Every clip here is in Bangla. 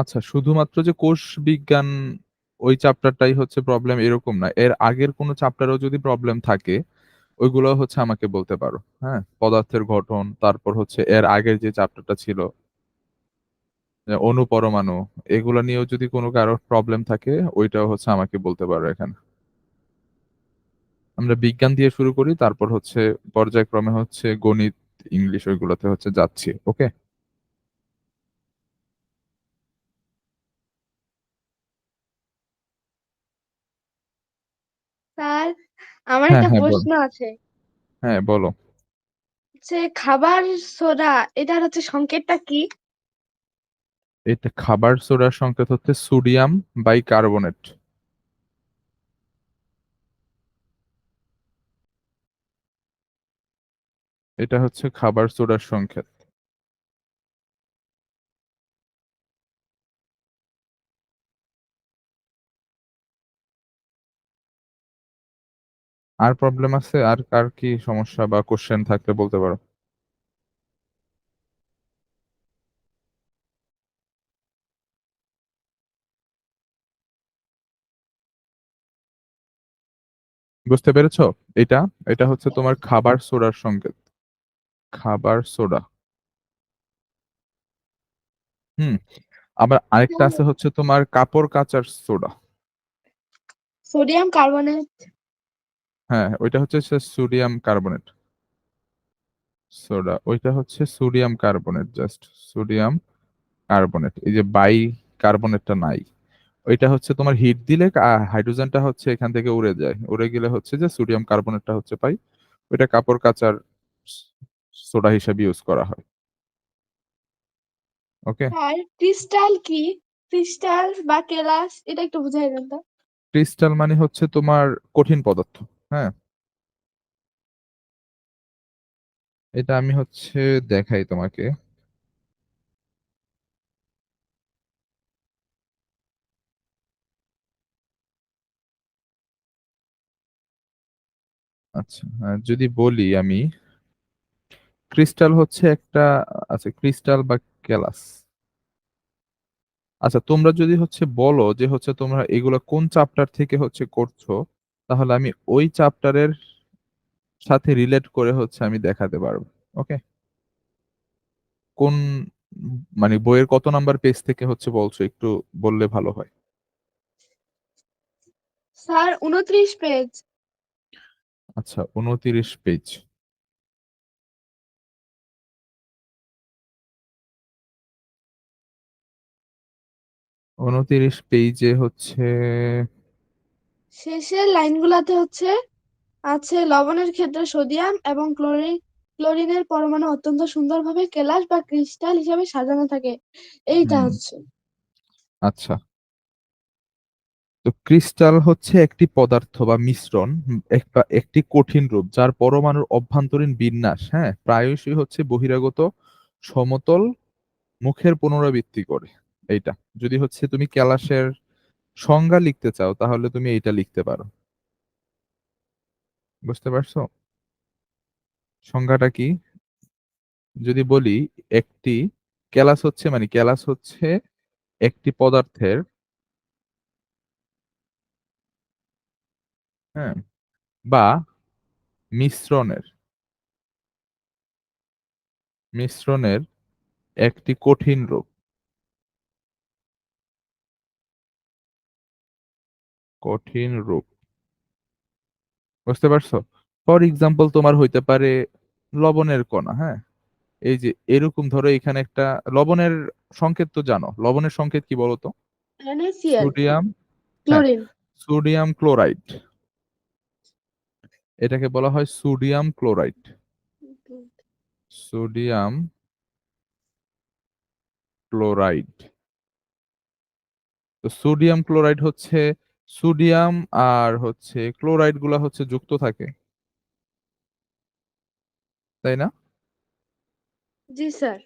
আচ্ছা, শুধুমাত্র যে কোষ বিজ্ঞান ওই চ্যাপ্টারটাই হচ্ছে প্রবলেম এরকম না। এর আগের কোন চ্যাপ্টারেও যদি প্রবলেম থাকে, ওইগুলো হচ্ছে আমাকে বলতে পারো। হ্যাঁ? পদার্থের গঠন, তারপর হচ্ছে এর আগের যে চ্যাপ্টারটা ছিল যে অণু, পরমাণু এগুলা নিয়েও যদি কোন কারো প্রবলেম থাকে, ওইটাও হচ্ছে আমাকে বলতে পারো এখানে। আমরা বিজ্ঞান দিয়ে শুরু করি, তারপর হচ্ছে পর্যায়ক্রমে হচ্ছে গণিত, ইংলিশ ওইগুলোতে হচ্ছে যাচ্ছি। ওকে? স্যার, আমার হ্যাঁ, একটা হ্যাঁ বলো। প্রশ্ন আছে। হ্যাঁ, বলো। খাবার সোডা, এটার হচ্ছে সংকেতটা কি? এটা খাবার সোডার সংকেত হচ্ছে সোডিয়াম বাইকার্বনেট। এটা হচ্ছে খাবার সোডার সংকেত। আর প্রবলেম আছে? আর কার কি সমস্যা বা কোশ্চেন থাকলে বলতে পারো। বুঝতে পেরেছো? এটা এটা হচ্ছে তোমার খাবার সোডার সংকেত। খাবার সোডা। হুম। আবার আরেকটা আছে হচ্ছে তোমার কাপড় কাচার সোডা। Sodium carbonate. হ্যাঁ, ওইটা হচ্ছে সোডিয়াম কার্বনেট। সোডা ওইটা হচ্ছে sodium carbonate, just sodium carbonate. এই যে বাই কার্বনেটটা নাই। ওইটা হচ্ছে তোমার হিট দিলে হাইড্রোজেনটা হচ্ছে এখান থেকে উড়ে যায়, উড়ে গেলে হচ্ছে যে সোডিয়াম কার্বনেটটা হচ্ছে পাই। ওইটা কাপড় কাচার সোডা হিসেবে ইউজ করা হয়। ওকে। আর ক্রিস্টাল কি? ক্রিস্টাল বা কেলাস, এটা একটু বুঝাই দেন তো। ক্রিস্টাল মানে হচ্ছে তোমার কঠিন পদার্থ। হ্যাঁ, এটা আমি হচ্ছে দেখাই তোমাকে। যদি বলি আমি, ক্রিস্টাল হচ্ছে একটা, আচ্ছা ক্রিস্টাল বা কেলাস। আচ্ছা, তোমরা যদি হচ্ছে বলো যে হচ্ছে তোমরা এগুলা কোন চ্যাপ্টার থেকে হচ্ছে করছো, তাহলে আমি ওই চ্যাপ্টারের সাথে রিলেট করে হচ্ছে আমি দেখাতে পারবো। ওকে? কোন মানে বইয়ের কত নাম্বার পেজ থেকে হচ্ছে বলছো, একটু বললে ভালো হয়। Sir, 29 page. আচ্ছা, 29 পেজ। 29 পেজে হচ্ছে শেষের লাইনগুলাতে হচ্ছে আছে লবণের ক্ষেত্রে সোডিয়াম এবং ক্লোরিনের পরমাণু অত্যন্ত সুন্দরভাবে কেলাস বা ক্রিস্টাল হিসেবে সাজানো থাকে। এইটা হুম, হচ্ছে। আচ্ছা। তো ক্রিস্টাল হচ্ছে একটি পদার্থ বা মিশ্রণ, বা একটি কঠিন রূপ যার পরমাণুর অভ্যন্তরীণ বিন্যাস, হ্যাঁ, প্রায়শই হচ্ছে বহিরাগত সমতল মুখের পুনরাবৃত্তি করে। এইটা যদি হচ্ছে তুমি ক্যালাসের সংজ্ঞা লিখতে চাও, তাহলে তুমি এইটা লিখতে পারো। বুঝতে পারছো সংজ্ঞাটা কি? যদি বলি, একটি ক্যালাস হচ্ছে মানে ক্যালাস হচ্ছে একটি পদার্থের, হ্যাঁ, বা মিশ্রণের মিশ্রণের একটি কঠিন রূপ। কঠিন রূপ। বুঝতে পারছো? ফর এক্সাম্পল তোমার হইতে পারে লবণের কণা। হ্যাঁ, এই যে এরকম ধরো এখানে একটা লবণের সংকেত তো জানো, লবণের সংকেত কি বলতো? NaCl, sodium. হ্যাঁ, ক্লোরিন। Sodium chloride. এটাকে বলা হয় সোডিয়াম ক্লোরাইড। Sodium chloride. তো সোডিয়াম ক্লোরাইড হচ্ছে সোডিয়াম আর হচ্ছে ক্লোরাইড গুলা হচ্ছে যুক্ত থাকে, তাই না? জি স্যার।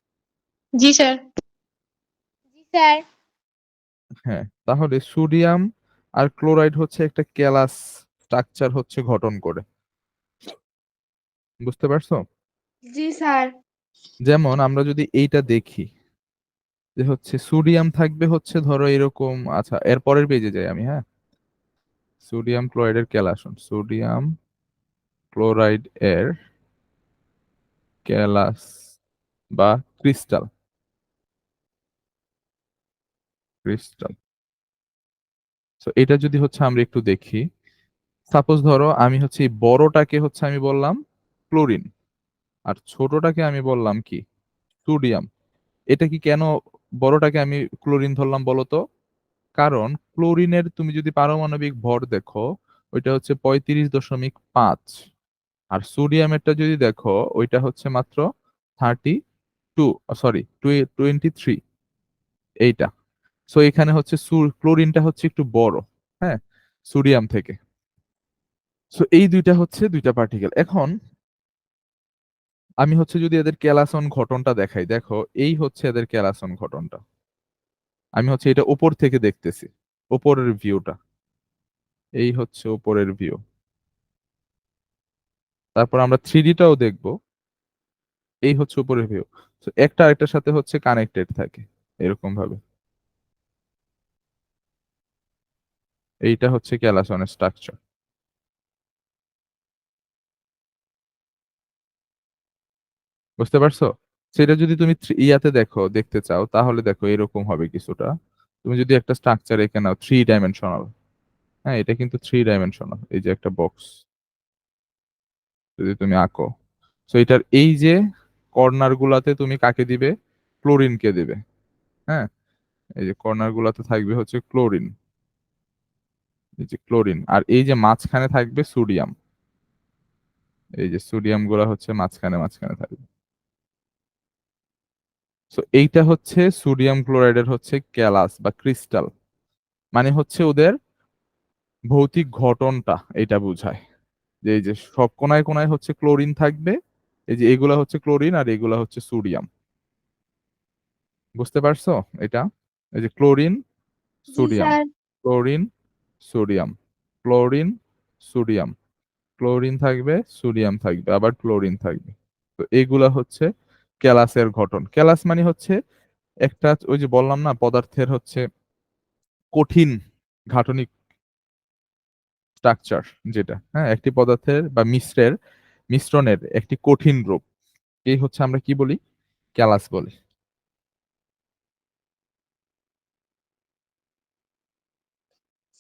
জি স্যার। জি স্যার। হ্যাঁ, তাহলে সোডিয়াম আর ক্লোরাইড হচ্ছে একটা ক্যালাস স্ট্রাকচার হচ্ছে গঠন করে। বুঝতে পারছো? জি স্যার। যেমন আমরা যদি এইটা দেখি, যে হচ্ছে সোডিয়াম থাকবে হচ্ছে ধরো এরকম, আচ্ছা এর পরের পেজে যাই আমি, হ্যাঁ। সোডিয়াম ক্লোরাইডের ক্যালাসন, সোডিয়াম ক্লোরাইড এর ক্যালাস বা ক্রিস্টাল, ক্রিস্টাল। তো এটা যদি হচ্ছে আমরা একটু দেখি, সাপোজ ধরো আমি হচ্ছে এই বড়টাকে হচ্ছে আমি বললাম ক্লোরিন, আর ছোটটাকে আমি বললাম কি সোডিয়াম। এটা কি কেন বড়টাকে আমি ক্লোরিন ধরলাম বলো তো? কারণ ক্লোরিনের তুমি যদি পারমাণবিক ভর দেখো, ওইটা হচ্ছে 35.5, আর সোডিয়ামেরটা যদি দেখো ওইটা হচ্ছে মাত্র 32, সরি 23, এইটা। সো এখানে হচ্ছে ক্লোরিনটা হচ্ছে একটু বড়, হ্যাঁ, সোডিয়াম থেকে। সো এই দুইটা হচ্ছে দুইটা পার্টিকেল। এখন আমি হচ্ছে যদি এদের ক্যালাসন ঘটনটা দেখাই, দেখো এই হচ্ছে এদের ক্যালাসন ঘটনটা। আমি হচ্ছে এটা উপর থেকে দেখতেছি, উপরের ভিউটা, এই হচ্ছে উপরের ভিউ। তারপর আমরা 3D-টাও দেখবো, এই হচ্ছে উপরের ভিউ। তো একটা আরেকটার সাথে হচ্ছে কানেক্টেড থাকে এরকম ভাবে। এইটা হচ্ছে ক্যালাসনের স্ট্রাকচার, বুঝতে পারছো? সেটা যদি তুমি ইয়াতে দেখো, দেখতে চাও, তাহলে দেখো এরকম হবে কিছুটা। তুমি যদি একটা স্ট্রাকচার এঁকে নাও 3 ডাইমেনশনাল, হ্যাঁ এটা কিন্তু 3 ডাইমেনশনাল, এই যে একটা বক্স যদি তুমি আঁকো, তো এটার এই যে কর্নার গুলাতে তুমি কাকে দিবে? ক্লোরিনকে দিবে, হ্যাঁ। এই যে কর্নার গুলাতে থাকবে হচ্ছে ক্লোরিন, এই যে ক্লোরিন, আর এই যে মাঝখানে থাকবে সোডিয়াম। এই যে সোডিয়াম গুলা হচ্ছে মাঝখানে মাঝখানে থাকবে। তো এইটা হচ্ছে সোডিয়াম ক্লোরাইডের হচ্ছে ক্যালাস বা ক্রিস্টাল, মানে হচ্ছে ওদের ভৌতিক ঘটনটা এটা বোঝায়। যে এই যে সব কোনায় কোনায় হচ্ছে ক্লোরিন থাকবে, এই যে এগুলা হচ্ছে ক্লোরিন আর এগুলা হচ্ছে সোডিয়াম, বুঝতে পারছো এটা? এই যে ক্লোরিন জি sodium, sir. Chlorine sodium, chlorine sodium, chlorine থাকবে, সোডিয়াম থাকবে, আবার ক্লোরিন থাকবে। তো এগুলা হচ্ছে ক্যালাসের গঠন। ক্যালাস মানে হচ্ছে একটা, ওই যে বললাম না, পদার্থের হচ্ছে কঠিন গাঠনিক স্ট্রাকচার, যেটা হ্যাঁ একটি পদার্থের বা মিশ্রণের একটি কঠিন রূপ, এই হচ্ছে আমরা কি বলি? ক্যালাস বলি।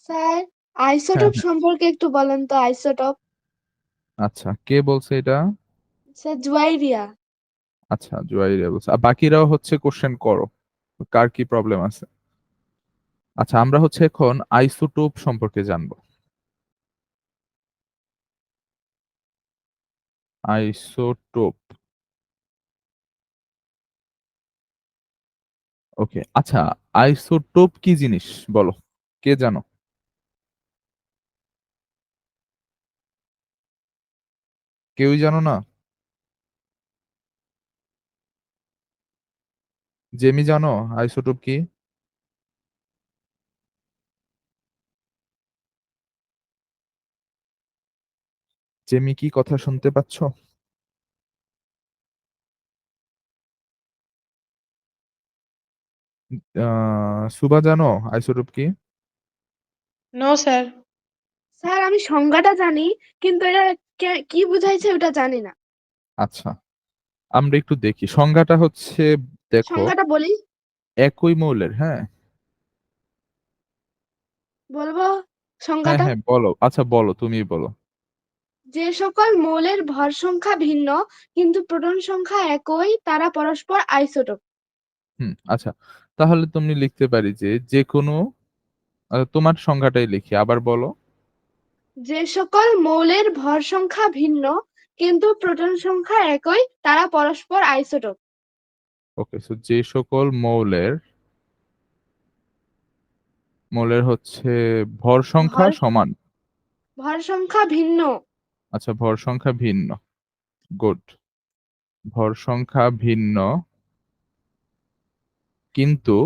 স্যার, হ্যাঁ আইসোটোপ হ্যাঁ, সম্পর্কে একটু বলেন তো, আইসোটোপ। আচ্ছা কে বলছে এটা? স্যার, জুয়াইরিয়া। আচ্ছা জুয়াইরিয়া বলছে, আর বাকিরাও হচ্ছে কোশ্চেন করো, কার কি প্রবলেম আছে। আচ্ছা আমরা হচ্ছে এখন আইসোটোপ সম্পর্কে জানবো। আইসোটোপ, ওকে। আচ্ছা আইসোটোপ কি জিনিস বলো, কে জানো? কেউই জানো না? জেমি জানো আইসোটোপ কি? জেমি কি কথা শুনতে পাচ্ছ? সুবা জানো আইসোটোপ কি? No sir. স্যার, আমি সংজ্ঞাটা জানি, কিন্তু এটা কি বুঝাইছে ওটা জানি না। আচ্ছা আমরা একটু দেখি সংজ্ঞাটা হচ্ছে, দেখো সংজ্ঞাটা বলি? একই মৌলের, হ্যাঁ। বলবো হ্যাঁ সংজ্ঞাটা? হ্যাঁ বলো, আচ্ছা বলো, তুমি বলো। যে সকল মৌলের ভর সংখ্যা ভিন্ন কিন্তু প্রোটন সংখ্যা একই, তারা পরস্পর আইসোটোপ। হুম, আচ্ছা তাহলে তুমি লিখতে পারি যে যে কোনো, তোমার সংজ্ঞাটাই লিখি, আবার বলো। যে সকল মৌলের ভর সংখ্যা ভিন্ন কিন্তু প্রোটন সংখ্যা একই, তারা পরস্পর আইসোটোপ। ওকে, সো যে সকল মৌলের হচ্ছে ভর সংখ্যা ভর সমান। ভর সংখ্যা ভিন্ন আচ্ছা ভর সংখ্যা ভিন্ন, গুড। ভর সংখ্যা ভিন্ন কিন্তু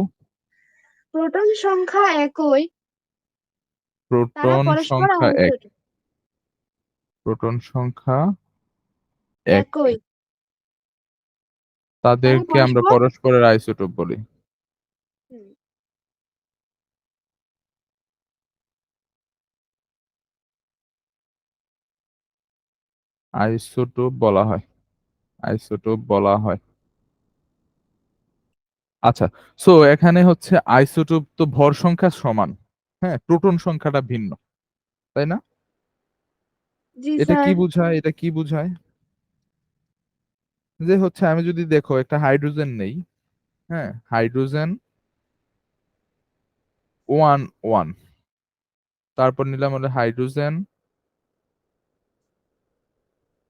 প্রোটন সংখ্যা একই, তারা প্রোটন পরস্পর সংখ্যা এক, আইসোটোপ। প্রোটন সংখ্যা এক, একই, তারা তাদেরকে আমরা পরস্পর। পরস্পরের আইসোটোপ বলি। আইসোটোপ বলা হয়। আইসোটোপ বলা হয়। আচ্ছা, সো এখানে হচ্ছে আইসোটোপ তো ভর সংখ্যা সমান, হ্যাঁ, প্রোটন সংখ্যাটা ভিন্ন, তাই না? জি এটা কি স্যার। বুঝায়? এটা কি বুঝায়? যে হচ্ছে আমি যদি দেখো একটা হাইড্রোজেন নেই, হ্যাঁ, হাইড্রোজেন 1 1, তারপর নিলাম হলো হাইড্রোজেন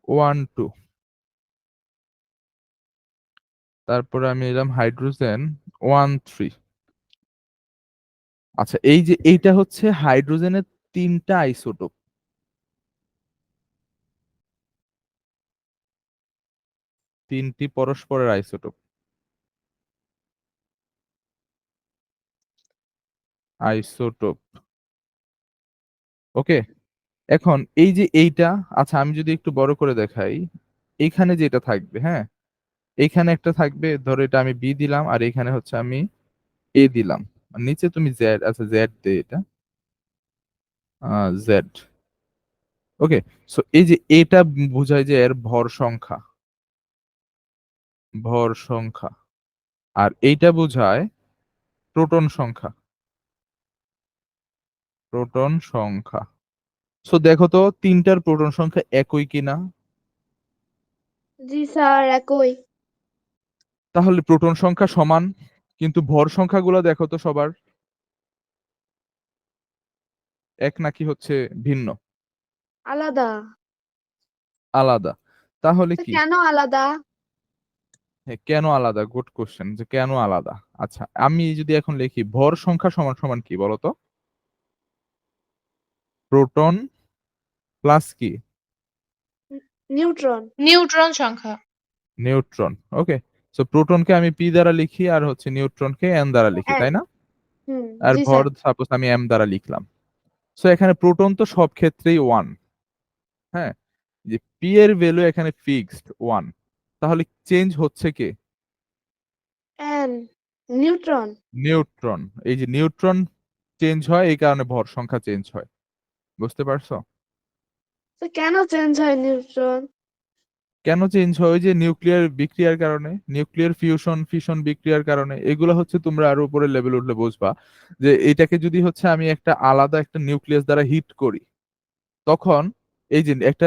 1 2, তারপরে আমি নিলাম হাইড্রোজেন 1 3। আচ্ছা, এই যে এইটা হচ্ছে হাইড্রোজেনের 3টা আইসোটোপ, 3টি পরস্পরের আইসোটোপ। আইসোটোপ, ওকে। এখন এই যে এইটা, আচ্ছা আমি যদি একটু বড় করে দেখাই, এইখানে যেটা থাকবে, হ্যাঁ, এইখানে একটা থাকবে, ধরো এটা আমি বি দিলাম আর এখানে হচ্ছে আমি এ দিলাম, আর নিচে তুমি জেড, আচ্ছা জেড দে, এটা জেড, ওকে। সো এই যে এটা বোঝায় যে এর ভর সংখ্যা, ভর সংখ্যা, আর এইটা বোঝায় প্রোটন সংখ্যা, প্রোটন সংখ্যা। সো দেখো তো তিনটার প্রোটন সংখ্যা একই কিনা। জি স্যার, একই। তাহলে প্রোটন সংখ্যা সমান, কিন্তু ভর সংখ্যাগুলো দেখো তো সবার এক নাকি হচ্ছে ভিন্ন, আলাদা। আলাদা। তাহলে তো কি? কেন আলাদা? হ্যাঁ, কেন আলাদা? গুড কোশ্চেন, যে কেন আলাদা। আচ্ছা আমি যদি এখন লিখি ভর সংখ্যা সমান সমান কি বলতো? প্রোটন প্লাস কি? নিউট্রন। নিউট্রন সংখ্যা। নিউট্রন, ওকে। সো প্রোটনকে আমি পি দ্বারা লিখি আর হচ্ছে নিউট্রনকে এন দ্বারা লিখি, এক। তাই না? হুম। আর জি ভর স্যার। সাপোজ আমি এম দ্বারা লিখলাম। সো এখানে প্রোটন তো সব ক্ষেত্রেই 1, হ্যাঁ, যে পি এর ভ্যালু এখানে ফিক্সড 1, তাহলে চেঞ্জ হচ্ছে কে? এন। নিউট্রন। নিউট্রন। এই যে নিউট্রন চেঞ্জ হয়, এই কারণে ভর সংখ্যা চেঞ্জ হয়, বুঝতে পারছো? তো কেন চেঞ্জ হয় নিউট্রন? কেন চেঞ্জ হয়? ওই যে নিউক্লিয়ার বিক্রিয়ার কারণে, নিউক্লিয়ার ফিউশন ফিশন বিক্রিয়ার কারণে। এগুলো হচ্ছে তোমরা আরো উপরে লেভেল উঠলে বুঝবা, যে এটাকে যদি হচ্ছে আমি একটা আলাদা একটা নিউক্লিয়াস দ্বারা হিট করি, তখন এই যে একটা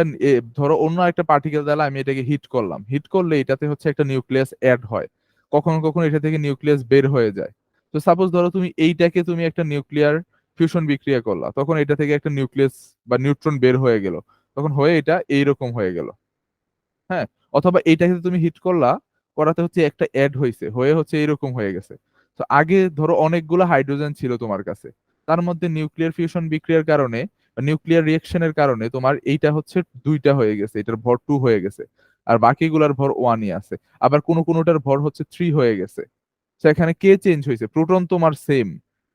ধরো অন্য একটা পার্টিকেল দ্বারা আমি এটাকে হিট করলাম, হিট করলে এটাতে হচ্ছে একটা নিউক্লিয়াস অ্যাড হয়, কখনো কখনো এটা থেকে নিউক্লিয়াস বের হয়ে যায়। তো সাপোজ ধরো তুমি এইটাকে তুমি একটা নিউক্লিয়ার ফিউশন বিক্রিয়া করলা, তখন এটা থেকে একটা নিউক্লিয়াস বা নিউট্রন বের হয়ে গেল, তখন হয়ে এটা এইরকম হয়ে গেল, হ্যাঁ। অথবা এইটাকে তুমি হিট করলা, করাতে হচ্ছে একটা অ্যাড হয়েছে, হয়ে হচ্ছে এরকম হয়ে গেছে। তো আগে ধরো অনেকগুলো হাইড্রোজেন ছিল তোমার কাছে, তার মধ্যে নিউক্লিয়ার ফিউশন বিক্রিয়ার কারণে, নিউক্লিয়ার রিয়েকশনের কারণে তোমার এইটা হচ্ছে 2টা হয়ে গেছে, এটার ভর 2 হয়ে গেছে, আর বাকিগুলার ভর 1ই আছে। আবার কোন কোনটার ভর হচ্ছে 3 হয়ে গেছে। তো এখানে কে চেঞ্জ হয়েছে? প্রোটন তোমার সেম,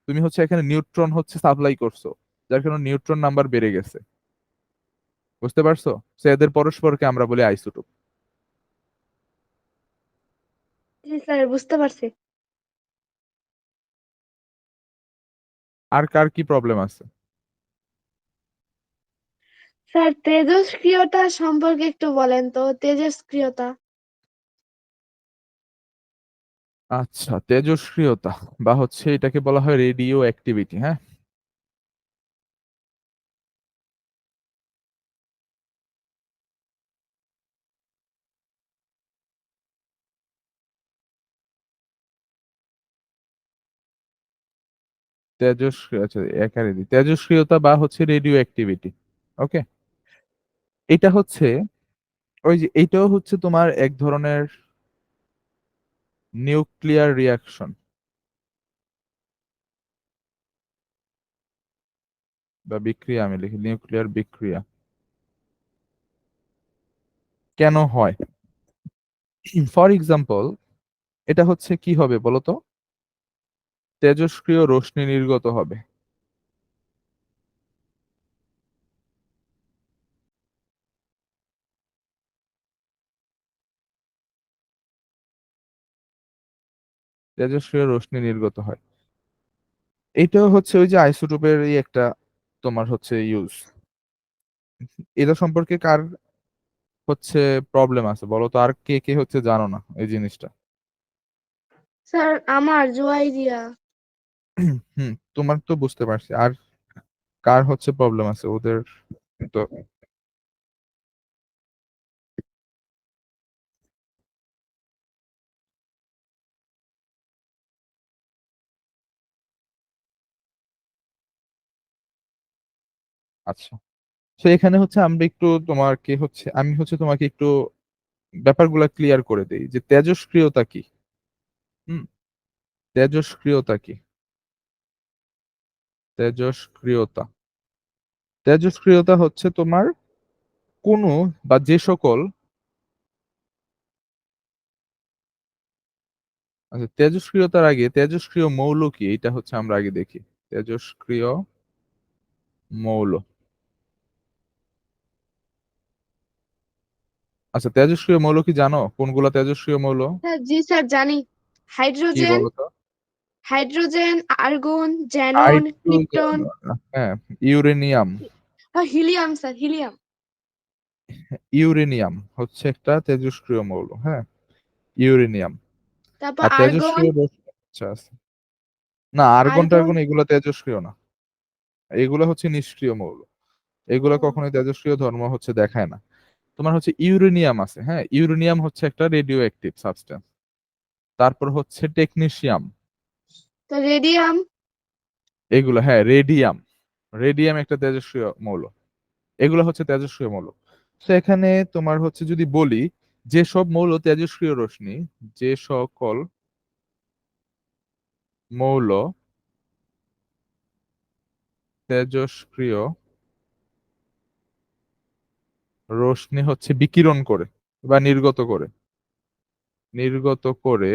তুমি হচ্ছে এখানে নিউট্রন হচ্ছে সাপ্লাই করছো, যার কারণে নিউট্রন নাম্বার বেড়ে গেছে, বুঝতে পারছো? তো এদের পরস্পরকে আমরা বলি আইসোটোপ। জি স্যার, বুঝতে পারছি। আর কার কি প্রবলেম আছে? স্যার, তেজস্ক্রিয়তা সম্পর্কে একটু বলেন তো, তেজস্ক্রিয়তা। আচ্ছা, তেজস্ক্রিয়তা বা হচ্ছে এটাকে বলা হয় রেডিও অ্যাক্টিভিটি, হ্যাঁ। তেজস্ক্রিয়, আচ্ছা একারে দিই, তেজস্ক্রিয়তা বা হচ্ছে রেডিও অ্যাক্টিভিটি, ওকে। এটা হচ্ছে ওই যে এইটাও হচ্ছে তোমার এক ধরনের নিউক্লিয়ার রিয়াকশন বা বিক্রিয়া, আমি লিখি নিউক্লিয়ার বিক্রিয়া। কেন হয়? ফর এক্সাম্পল, এটা হচ্ছে কি হবে বলতো? তেজস্ক্রিয় রশ্মি নির্গত হবে। তেজস্ক্রিয় রশ্মি নির্গত হয়। এটাও হচ্ছে ওই যে আইসোটোপেরই একটা তোমার হচ্ছে ইউজ। এটা সম্পর্কে কার হচ্ছে প্রবলেম আছে বলো তো, আর কে কে হচ্ছে জানো না এই জিনিসটা? স্যার আমার জোয়াইরিয়া। হুম, তোমার তো বুঝতে পারছি, আর কার হচ্ছে প্রবলেম আছে ওদের? তো আচ্ছা, তো এখানে হচ্ছে আমরা একটু তোমাকে হচ্ছে আমি হচ্ছে তোমাকে একটু ব্যাপারগুলো ক্লিয়ার করে দেই যে তেজস্ক্রিয়তা কি। হুম, তেজস্ক্রিয়তা কি? তেজস্ক্রিয়তা তেজস্ক্রিয়তা হচ্ছে তোমার কোনো বা যে সকল, আচ্ছা তেজস্ক্রিয়তার আগে তেজস্ক্রিয় মৌল কি এটা হচ্ছে আমরা আগে দেখি। তেজস্ক্রিয় মৌল, আচ্ছা তেজস্ক্রিয় মৌল কি জানো কোনগুলা তেজস্ক্রিয় মৌল? স্যার জি স্যার জানি। কি হাইড্রোজেন, বলো তো? আর্গন, জ্যানন, হাইড্রোজেন, ক্রিপ্টন, হ্যাঁ, uranium. Helium sir, helium. Uranium হচ্ছে একটা তেজস্ক্রিয় মৌল, হ্যাঁ, ইউরেনিয়াম। তারপর আর আর্গন, তেজস্ক্রিয় আচ্ছা আছে, না আর্গন আর্গন। টার্গন এগুলো তেজস্ক্রিয় না, এগুলো হচ্ছে নিষ্ক্রিয় মৌল, এগুলো ও, কখনোই তেজস্ক্রিয় ধর্ম হচ্ছে দেখায় না। তোমার হচ্ছে ইউরেনিয়াম আছে, হ্যাঁ, ইউরেনিয়াম হচ্ছে একটা রেডিও অ্যাক্টিভ সাবস্টেন্স। তারপর হচ্ছে টেকনিশিয়াম, তো রেডিয়াম। এগুলো হ্যাঁ, রেডিয়াম, রেডিয়াম একটা তেজস্ক্রিয় মৌল, এগুলো হচ্ছে তেজস্ক্রিয় মৌল। তো এখানে তোমার হচ্ছে যদি বলি যে সব মৌল তেজস্ক্রিয় রশ্মি, যে সকল মৌল তেজস্ক্রিয় রশ্মি হচ্ছে বিকিরণ করে বা নির্গত করে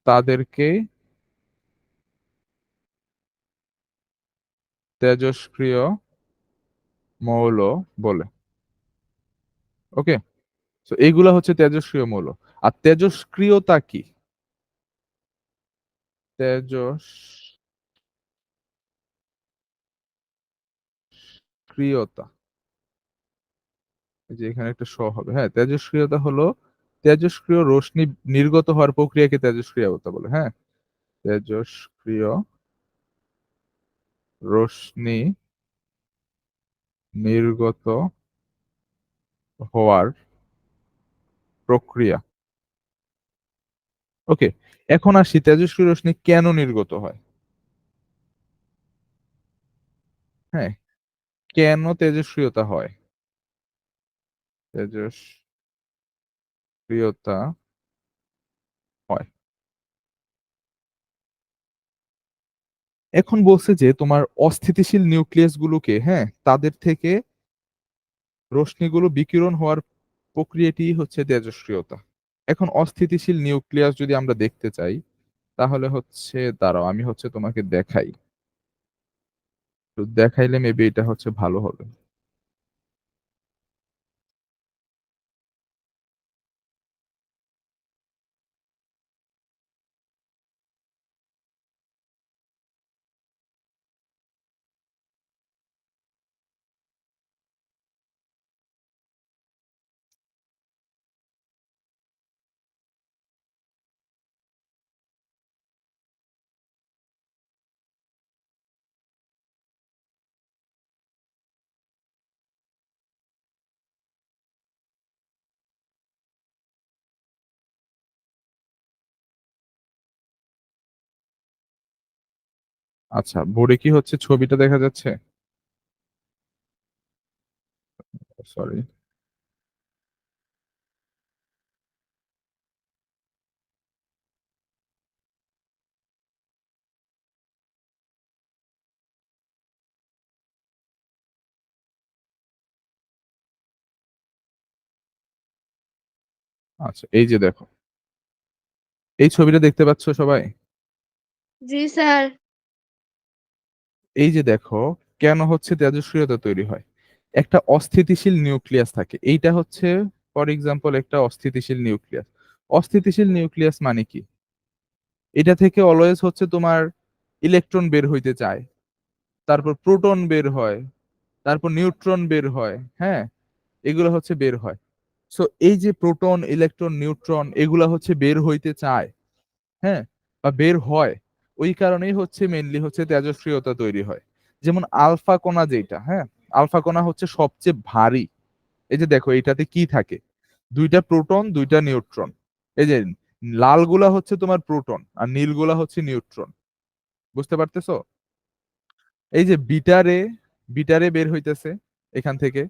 তাদেরকে তেজস্ক্রিয় মৌল বলে। ওকে, তো এইগুলা হচ্ছে তেজস্ক্রিয় মৌল। আর তেজস্ক্রিয়তা কি? তেজস্ক্রিয়তা, এই যে এখানে একটা স হবে, হ্যাঁ, তেজস্ক্রিয়তা হলো তেজস্ক্রিয় রশ্মি নির্গত হওয়ার প্রক্রিয়াকে তেজস্ক্রিয়তা বলে, হ্যাঁ, তেজস্ক্রিয় রশ্মি নির্গত হওয়ার প্রক্রিয়া। ওকে, এখন আসি তেজস্ক্রিয় রশ্মি কেন নির্গত হয়। হ্যাঁ, কেন তেজস্ক্রিয়তা হয়? তেজস্ক্রিয়তা হয়, এখন বলছে যে তোমার অস্থিতিশীল নিউক্লিয়াস গুলোকে, হ্যাঁ, তাদের থেকে রশ্মিগুলো বিকিরণ হওয়ার প্রক্রিয়াটি হচ্ছে তেজস্ক্রিয়তা। এখন অস্থিতিশীল নিউক্লিয়াস যদি আমরা দেখতে চাই তাহলে হচ্ছে, দাঁড়াও আমি হচ্ছে তোমাকে দেখাই, তো দেখাইলে মেবি এটা হচ্ছে ভালো হবে। আচ্ছা, বোর্ডে কি হচ্ছে ছবিটা দেখা যাচ্ছে? সরি। আচ্ছা, এই যে দেখো, এই ছবিটা দেখতে পাচ্ছ সবাই? জি স্যার। এই যে দেখো, কেন হচ্ছে তেজস্ক্রিয়তা তৈরি হয়। একটা অস্থিতিশীল নিউক্লিয়াস থাকে, এইটা হচ্ছে ফর এক্সাম্পল একটা অস্থিতিশীল নিউক্লিয়াস। অস্থিতিশীল নিউক্লিয়াস মানে কি? এটা থেকে অলওয়েজ হচ্ছে তোমার ইলেকট্রন বের হইতে চায়, তারপর প্রোটন বের হয়, তারপর নিউট্রন বের হয়, হ্যাঁ, এগুলো হচ্ছে বের হয়। সো এই যে প্রোটন, ইলেকট্রন, নিউট্রন এগুলা হচ্ছে বের হইতে চায়, হ্যাঁ, বা বের হয়, ওই কারণেই হচ্ছে মেইনলি হচ্ছে তেজস্ক্রিয়তা তৈরি হয়। যেমন আলফা কণা যেটা, হ্যাঁ, আলফা কণা হচ্ছে সবচেয়ে ভারী। এই যে দেখো এটাতে কি থাকে, দুইটা প্রোটন দুইটা নিউট্রন। এই যে লালগুলা হচ্ছে তোমার প্রোটন আর নীলগুলা হচ্ছে নিউট্রন। বুঝতে পারতেছো? এই যে বিটা রে বের হইতেছে এখান থেকে,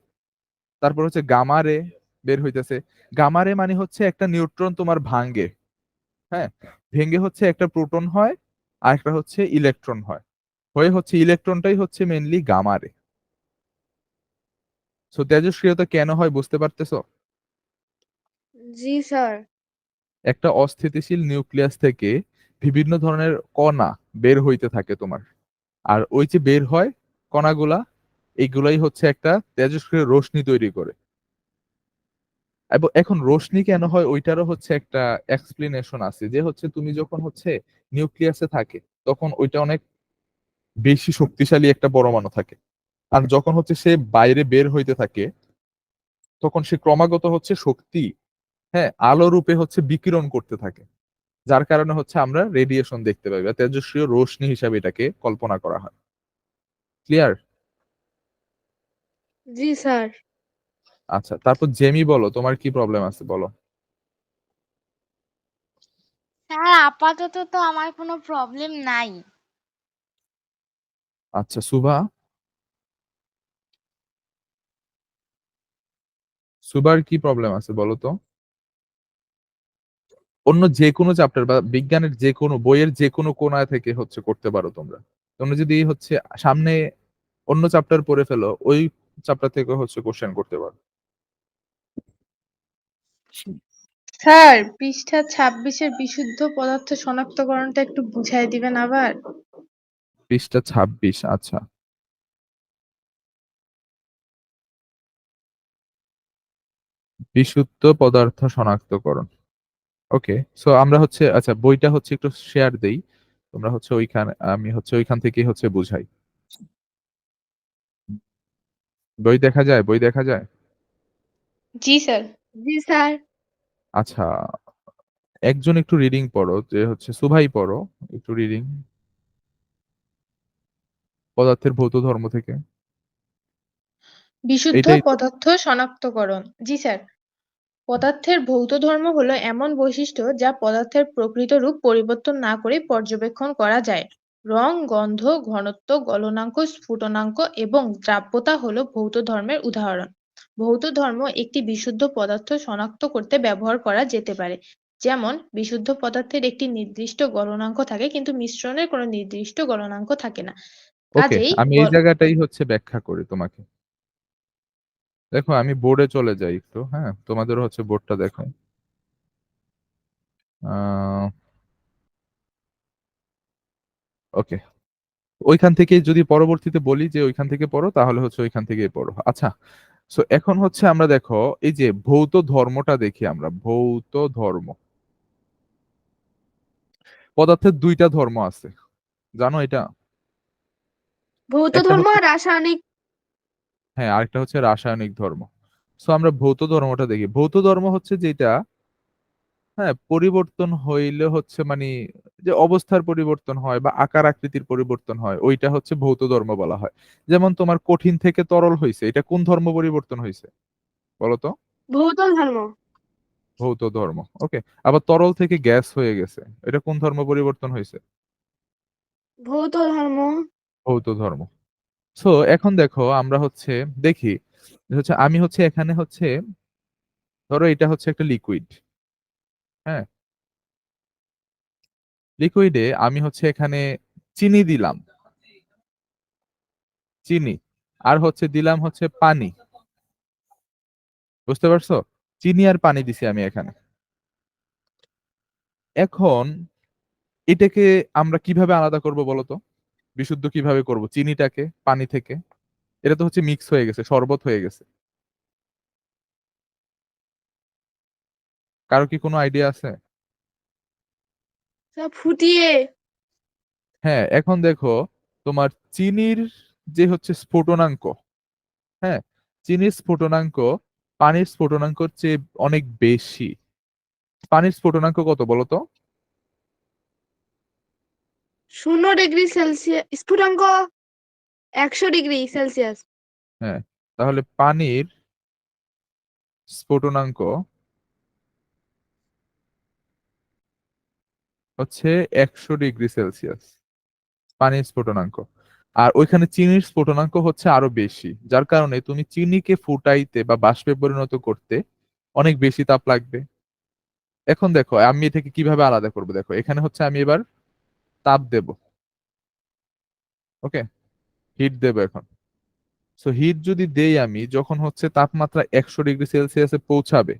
তারপর হচ্ছে গামা রে বের হইতেছে। গামা রে মানে হচ্ছে একটা নিউট্রন তোমার ভাঙ্গে, হ্যাঁ, ভেঙে হচ্ছে একটা প্রোটন হয় আর একটা হচ্ছে ইলেকট্রন হয়, হয়ে হচ্ছে ইলেকট্রনটাই হচ্ছে মেনলি গামা রে। সো তেজস্ক্রিয়তা কেন হয় বুঝতে পারতেছো? জি স্যার। একটা অস্থিতিশীল নিউক্লিয়াস থেকে বিভিন্ন ধরনের কণা বের হইতে থাকে তোমার, আর ওই যে বের হয় কণাগুলা, এইগুলাই হচ্ছে একটা তেজস্ক্রিয় রশ্মি তৈরি করে। এবং এখন রশ্মি কেন হয় ওইটারও হচ্ছে একটা এক্সপ্লেনেশন আছে, যে হচ্ছে তুমি যখন হচ্ছে নিউক্লিয়াসে থাকে তখন ওইটা অনেক বেশি শক্তিশালী একটা পরমাণু থাকে, আর যখন হচ্ছে সে বাইরে বের হইতে থাকে তখন সে ক্রমাগত হচ্ছে শক্তি, হ্যাঁ, আলো রূপে হচ্ছে বিকিরণ করতে থাকে, যার কারণে হচ্ছে আমরা রেডিয়েশন দেখতে পাই বা তেজস্ক্রিয় রশ্মি হিসাবে এটাকে কল্পনা করা হয়। ক্লিয়ার? জি স্যার। আচ্ছা, তারপর জেমি বলো তোমার কি প্রবলেম আছে বলো। স্যার আপাতত তো আমার কোনো প্রবলেম নাই। আচ্ছা সুভা, সুবার কি প্রবলেম আছে বলো তো। অন্য যে কোনো চ্যাপ্টার বা বিজ্ঞানের যে কোনো বইয়ের যে কোনো কোণা থেকে হচ্ছে করতে পারো তোমরা। তোমরা যদি হচ্ছে সামনে অন্য চ্যাপ্টার পড়ে ফেলো, ওই চ্যাপ্টার থেকে হচ্ছে কোশ্চেন করতে পারো। স্যার পৃষ্ঠা 26-এর বিশুদ্ধ পদার্থ শনাক্তকরণটা একটু বুঝাই দিবেন আবার? পৃষ্ঠা 26, আচ্ছা। বিশুদ্ধ পদার্থ শনাক্তকরণ, ওকে। সো আমরা হচ্ছে আচ্ছা বইটা হচ্ছে একটু শেয়ার দেই, তোমরা হচ্ছে ওইখানে, আমি হচ্ছে ওইখান থেকেই হচ্ছে বুঝাই। বই দেখা যায়, বই দেখা যায়। জি স্যার। জি স্যার। আচ্ছা, একজন একটু রিডিং পড়ো, যে হচ্ছে সুভাই পড়ো একটু রিডিং পদার্থের ভৌত ধর্ম থেকে। বিশুদ্ধ এটাই তো। পদার্থ শনাক্তকরণ। জি স্যার। পদার্থের ভৌত ধর্ম হলো এমন বৈশিষ্ট্য যা পদার্থের প্রকৃত রূপ পরিবর্তন না করে পর্যবেক্ষণ করা যায়। রং, গন্ধ, ঘনত্ব, গলনাঙ্ক, স্ফুটনাঙ্ক এবং দ্রাব্যতা হলো ভৌত ধর্মের উদাহরণ। ভৌত ধর্ম একটি বিশুদ্ধ পদার্থ শনাক্ত করতে ব্যবহার করা যেতে পারে। যেমন বিশুদ্ধ পদার্থের একটি নির্দিষ্ট গলনাঙ্ক থাকে কিন্তু মিশ্রণের কোনো নির্দিষ্ট গলনাঙ্ক থাকে না। ওকে, কাজেই আমি এই জায়গাটাই হচ্ছে ব্যাখ্যা করি তোমাকে। দেখো আমি বোর্ডে চলে যাই একটু, হ্যাঁ, তোমাদের হচ্ছে বোর্ডটা দেখো। ওকে, ওইখান থেকে যদি পরবর্তীতে বলি যে ওইখান থেকে পড়ো, তাহলে হচ্ছে ওইখান থেকেই পড়ো। আচ্ছা, সো এখন হচ্ছে আমরা দেখো এই যে ভৌত ধর্মটা দেখি আমরা, ভৌত ধর্ম। পদার্থের দুইটা ধর্ম আছে, জানো এটা? ভৌত একটা ধর্ম হচ্ছে, আর রাসায়নিক। হ্যাঁ, আরেকটা হচ্ছে রাসায়নিক ধর্ম। সো আমরা ভৌত ধর্মটা দেখি। ভৌত ধর্ম হচ্ছে যেটা, হ্যাঁ, পরিবর্তন হইলে হচ্ছে মানে যে অবস্থার পরিবর্তন হয় বা আকার আকৃতির পরিবর্তন হয়, ওইটা হচ্ছে ভৌত ধর্ম বলা হয়। যেমন তোমার কঠিন থেকে তরল হয়েছে, এটা কোন ধর্ম পরিবর্তন হয়েছে বলতো? ভৌত ধর্ম। ভৌত ধর্ম, ওকে। আবার তরল থেকে গ্যাস হয়ে গেছে, এটা কোন ধর্ম পরিবর্তন হয়েছে? ভৌত ধর্ম। ভৌত ধর্ম। সো এখন দেখো আমরা হচ্ছে দেখি যে হচ্ছে আমি হচ্ছে এখানে হচ্ছে, ধরো এটা হচ্ছে একটা লিকুইড, হ্যাঁ, লিকুইডে আমি হচ্ছে এখানে চিনি দিলাম, চিনি, আর হচ্ছে দিলাম হচ্ছে পানি। বুঝতে পারছো? চিনি আর পানি দিছি আমি এখানে। এখন এটাকে আমরা কিভাবে আলাদা করব বলো তো? বিশুদ্ধ কিভাবে করব চিনিটাকে পানি থেকে? এটা তো হচ্ছে মিক্স হয়ে গেছে, শরবত হয়ে গেছে। কারো কি কোনো আইডিয়া আছে? স্যার ফুটিয়ে। হ্যাঁ, এখন দেখো তোমার চিনির যে হচ্ছে স্ফুটনাঙ্ক, হ্যাঁ, চিনির স্ফুটনাঙ্ক পানির স্ফুটনাঙ্কের চেয়ে অনেক বেশি। পানির স্ফুটনাঙ্ক কত বলো তো? 0°C স্ফুটাঙ্ক 100°C। হ্যাঁ, তাহলে পানির স্ফুটনাঙ্ক হচ্ছে 100°C, পানির স্ফুটনাঙ্ক। আর ওইখানে চিনির স্ফুটনাঙ্ক হচ্ছে আরো বেশি, যার কারণে তুমি চিনিকে ফুটাইতে বা বাষ্পে পরিণত করতে অনেক বেশি তাপ লাগবে। এখন দেখো আমি এটাকে কিভাবে আলাদা করবো, দেখো এখানে হচ্ছে আমি এবার তাপ দেব, ওকে, হিট দেব এখন। সো হিট যদি দেই আমি, যখন হচ্ছে তাপমাত্রা 100°C পৌঁছাবে,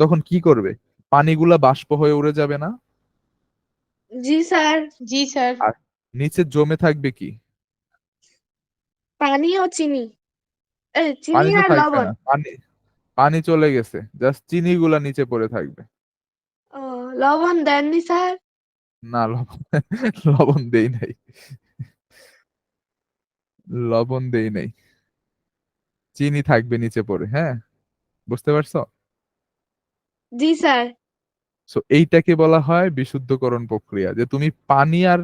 তখন কি করবে? পানিগুলা বাষ্প হয়ে উড়ে যাবে না? জি স্যার। জি স্যার। আর নিচে জমে থাকবে কি? পানি ও চিনি, চিনি পানি তো আর থাকবে লবণ। না, পানি পানি চলে গেছে, জাস্ট চিনি গুলা নিচে পড়ে থাকবে। ও, লবণ দেননি স্যার? না, লবণ লবণ দেই নাই, লবণ দেই নাই, চিনি থাকবে নিচে পড়ে। হ্যাঁ, বুঝতে পারছো? জি স্যার। সো এইটাকে বলা হয় বিশুদ্ধকরণ প্রক্রিয়া, যে তুমি পানি আর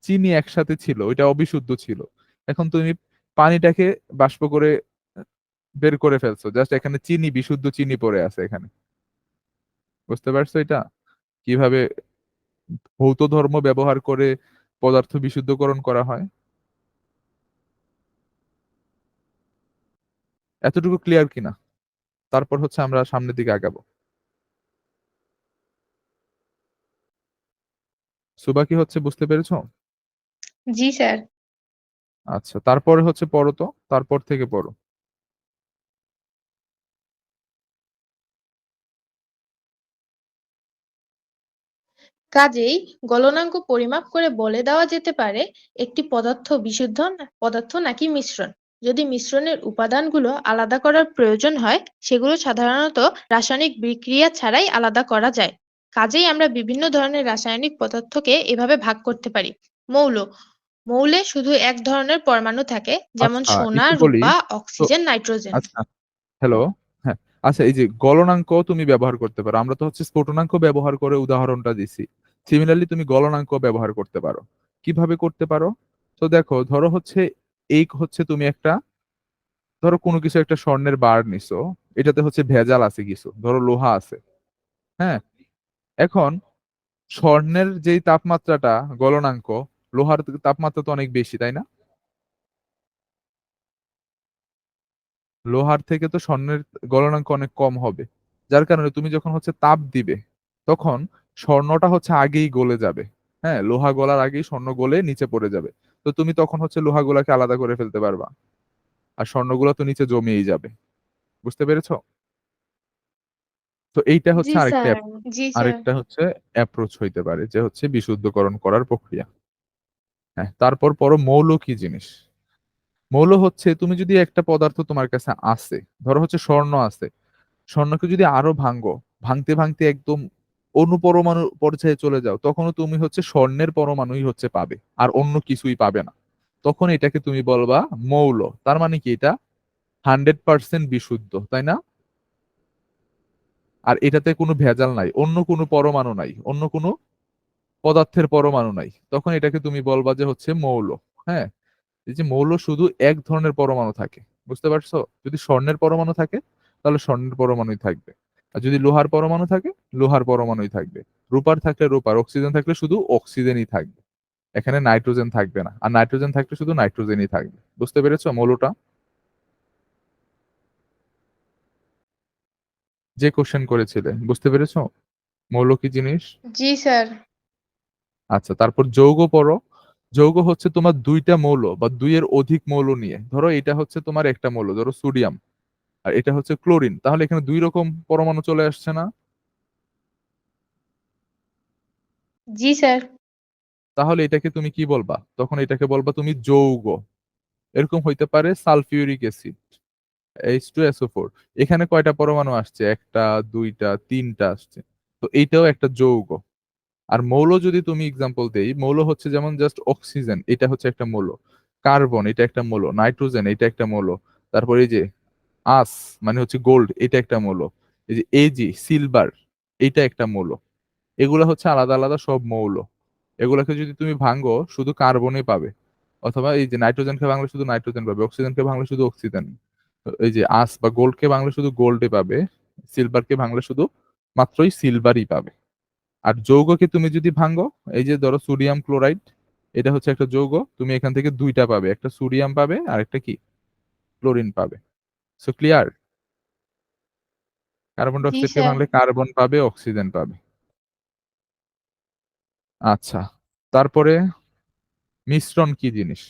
চিনি একসাথে ছিল, ওইটা অবিশুদ্ধ ছিল, এখন তুমি পানিটাকে বাষ্প করে বের করে ফেলছো, জাস্ট এখানে চিনি, বিশুদ্ধ চিনি পড়ে আছে এখানে। বুঝতে পারছো এটা কিভাবে ভৌত ধর্ম ব্যবহার করে পদার্থ বিশুদ্ধকরণ করা হয়? এতটুকু ক্লিয়ার কিনা? তারপর হচ্ছে আমরা সামনের দিকে আগাবো। সুবা কি হচ্ছে বুঝতে পেরেছো? জি স্যার। আচ্ছা, তারপরে হচ্ছে পড়ো তো, তারপর থেকে পড়ো। কাজেই গলনাঙ্ক পরিমাপ করে বলে দেওয়া যেতে পারে একটি পদার্থ বিশুদ্ধ পদার্থ নাকি মিশ্রণ। যদি মিশ্রণের উপাদানগুলো আলাদা করার প্রয়োজন হয়, সেগুলো সাধারণত রাসায়নিক বিক্রিয়া ছাড়াই আলাদা করা যায়। কাজেই আমরা বিভিন্ন ধরনের রাসায়নিক পদার্থকে এভাবে ভাগ করতে পারি। মৌল, মৌলে শুধু এক ধরনের পরমাণু থাকে, যেমন আচ্ছা, সোনা, একটু বলি রূপা, তো। Oxygen, nitrogen. আচ্ছা, হ্যালো। হ্যাঁ, আচ্ছা, এই যে গলনাঙ্ক তুমি ব্যবহার করতে পারো, আমরা তো হচ্ছে স্ফুটনাঙ্ক ব্যবহার করে উদাহরণটা দিছি। সিমিলারলি তুমি গলনাঙ্ক ব্যবহার করতে পারো। কিভাবে করতে পারো? তো দেখো, ধরো হচ্ছে এই হচ্ছে তুমি একটা, ধরো কোনো কিছু একটা স্বর্ণের বার নিছো, এটাতে হচ্ছে ভেজাল আছে কিছু, ধরো লোহা আছে। হ্যাঁ, এখন স্বর্ণের যেই তাপমাত্রাটা গলনাঙ্ক, লোহার তাপমাত্রা তো অনেক বেশি, তাই না? লোহার থেকে তো স্বর্ণের গলনাঙ্ক অনেক কম হবে, যার কারণে তুমি যখন হচ্ছে তাপ দিবে, তখন স্বর্ণটা হচ্ছে আগেই গলে যাবে। হ্যাঁ, লোহা গলার আগেই স্বর্ণ গলে নিচে পড়ে যাবে। তো তুমি তখন হচ্ছে লোহাগুলাকে আলাদা করে ফেলতে পারবা, আর স্বর্ণগুলো তো নিচে জমিয়েই যাবে। বুঝতে পেরেছো? তো এইটা জি হচ্ছে আরেকটা স্যার। জি স্যার। আরেকটা হচ্ছে অ্যাপ্রোচ হইতে পারে, যে হচ্ছে বিশুদ্ধকরণ করার প্রক্রিয়া। হ্যাঁ, তারপর পরো মৌল কি জিনিস। মৌল হচ্ছে, তুমি যদি একটা পদার্থ তোমার কাছে আছে, ধরো হচ্ছে স্বর্ণ আছে, স্বর্ণকে যদি আরো ভাঙো, ভাঙতে ভাঙতে একদম অনুপরমাণু পর্যায়ে চলে যাও, তখনও তুমি হচ্ছে স্বর্ণের পরমাণুই হচ্ছে পাবে, আর অন্য কিছুই পাবে না। তখন এটাকে তুমি বলবা মৌল। তার মানে কি, এটা 100% বিশুদ্ধ, তাই না? আর এটাতে কোনো ভেজাল নাই, অন্য কোনো পরমাণু নাই, অন্য কোনো পদার্থের পরমাণু নাই, তখন এটাকে তুমি বলবা যে হচ্ছে মৌল। হ্যাঁ, এই যে মৌল শুধু এক ধরনের পরমাণু থাকে, বুঝতে পারছো? যদি স্বর্ণের পরমাণু থাকে, তাহলে স্বর্ণের পরমাণুই থাকবে। আর যদি লোহার পরমাণু থাকে, লোহার পরমাণুই থাকবে। রূপার থাকলে রূপার, অক্সিজেন থাকলে শুধু অক্সিজেনই থাকবে, এখানে নাইট্রোজেন থাকবে না। আর নাইট্রোজেন থাকলে শুধু নাইট্রোজেনই থাকবে। বুঝতে পেরেছো মৌলটা? যে কোশ্চেন করেছিলে, বুঝতে পেরেছো মৌল কি জিনিস? জি স্যার। আচ্ছা, তারপর যৌগ পড়ো। যৌগ হচ্ছে তোমার দুইটা মৌল বা দুইয়ের অধিক মৌল নিয়ে, ধরো এটা হচ্ছে তোমার একটা মৌল, ধরো সোডিয়াম, আর এটা হচ্ছে ক্লোরিন, তাহলে এখানে দুই রকম পরমাণু চলে আসছে না? জি স্যার। তাহলে এটাকে তুমি কি বলবা? তখন এটাকে বলবা তুমি যৌগ। এরকম হইতে পারে সালফিউরিক অ্যাসিড, H2SO4, এখানে কয়টা পরমাণু আসছে? একটা, দুইটা, তিনটা আসছে। তো এইটাও একটা যৌগ। আর মৌল যদি তুমি এক্সাম্পল দেই, মৌল হচ্ছে যেমন জাস্ট অক্সিজেন, এটা হচ্ছে একটা মৌল। কার্বন, এটা একটা মৌল। নাইট্রোজেন, এটা একটা মৌল। তারপরে এই যে আস মানে হচ্ছে গোল্ড, এটা একটা মৌল। এই যে এজি সিলভার, এটা একটা মৌল। এগুলো হচ্ছে আলাদা আলাদা সব মৌল। এগুলোকে যদি তুমি ভাঙো শুধু কার্বনই পাবে, অথবা এই যে নাইট্রোজেনকে ভাঙলে শুধু নাইট্রোজেন পাবে, অক্সিজেনকে ভাঙলে শুধু অক্সিজেন। এই যে আস বা গোল্ডকে ভাঙলে শুধু গোল্ডে পাবে, সিলভারকে ভাঙলে শুধু মাত্রই সিলভারই পাবে। আর যৌগকে তুমি যদি ভাঙো, এই যে ধরো সোডিয়াম ক্লোরাইড, এটা হচ্ছে একটা যৌগ, তুমি এখান থেকে দুইটা পাবে, একটা সোডিয়াম পাবে আর একটা কি ক্লোরিন পাবে। So clear? কার্বন জি ডাইঅক্সাইডকে স্যার। ভাঙলে কার্বন পাবে, অক্সিজেন পাবে। আচ্ছা, তারপরে মিশ্রণ কি জিনিস?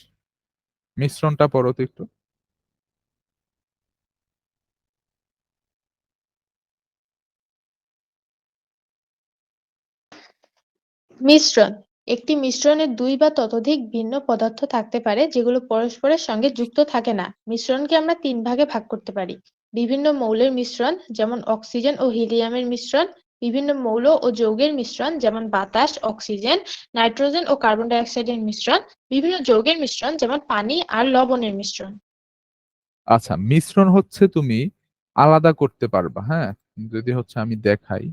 মিশ্রণটা পড়ো তো একটু। মিশ্রণ একটি মিশ্রণে দুই বা ততোধিক ভিন্ন পদার্থ থাকতে পারে যেগুলো পরস্পরের সঙ্গে যুক্ত থাকে না। মিশ্রণকে আমরা তিন ভাগে ভাগ করতে পারি: বিভিন্ন মৌলের মিশ্রণ, যেমন অক্সিজেন ও হিলিয়ামের মিশ্রণ; বিভিন্ন মৌল ও যৌগের মিশ্রণ, যেমন বাতাস, অক্সিজেন, নাইট্রোজেন ও কার্বন ডাই অক্সাইডের মিশ্রণ; বিভিন্ন যৌগের মিশ্রণ, যেমন পানি আর লবণের মিশ্রণ। আচ্ছা, মিশ্রণ হচ্ছে তুমি আলাদা করতে পারবা, হ্যাঁ। যদি হচ্ছে আমি দেখাই,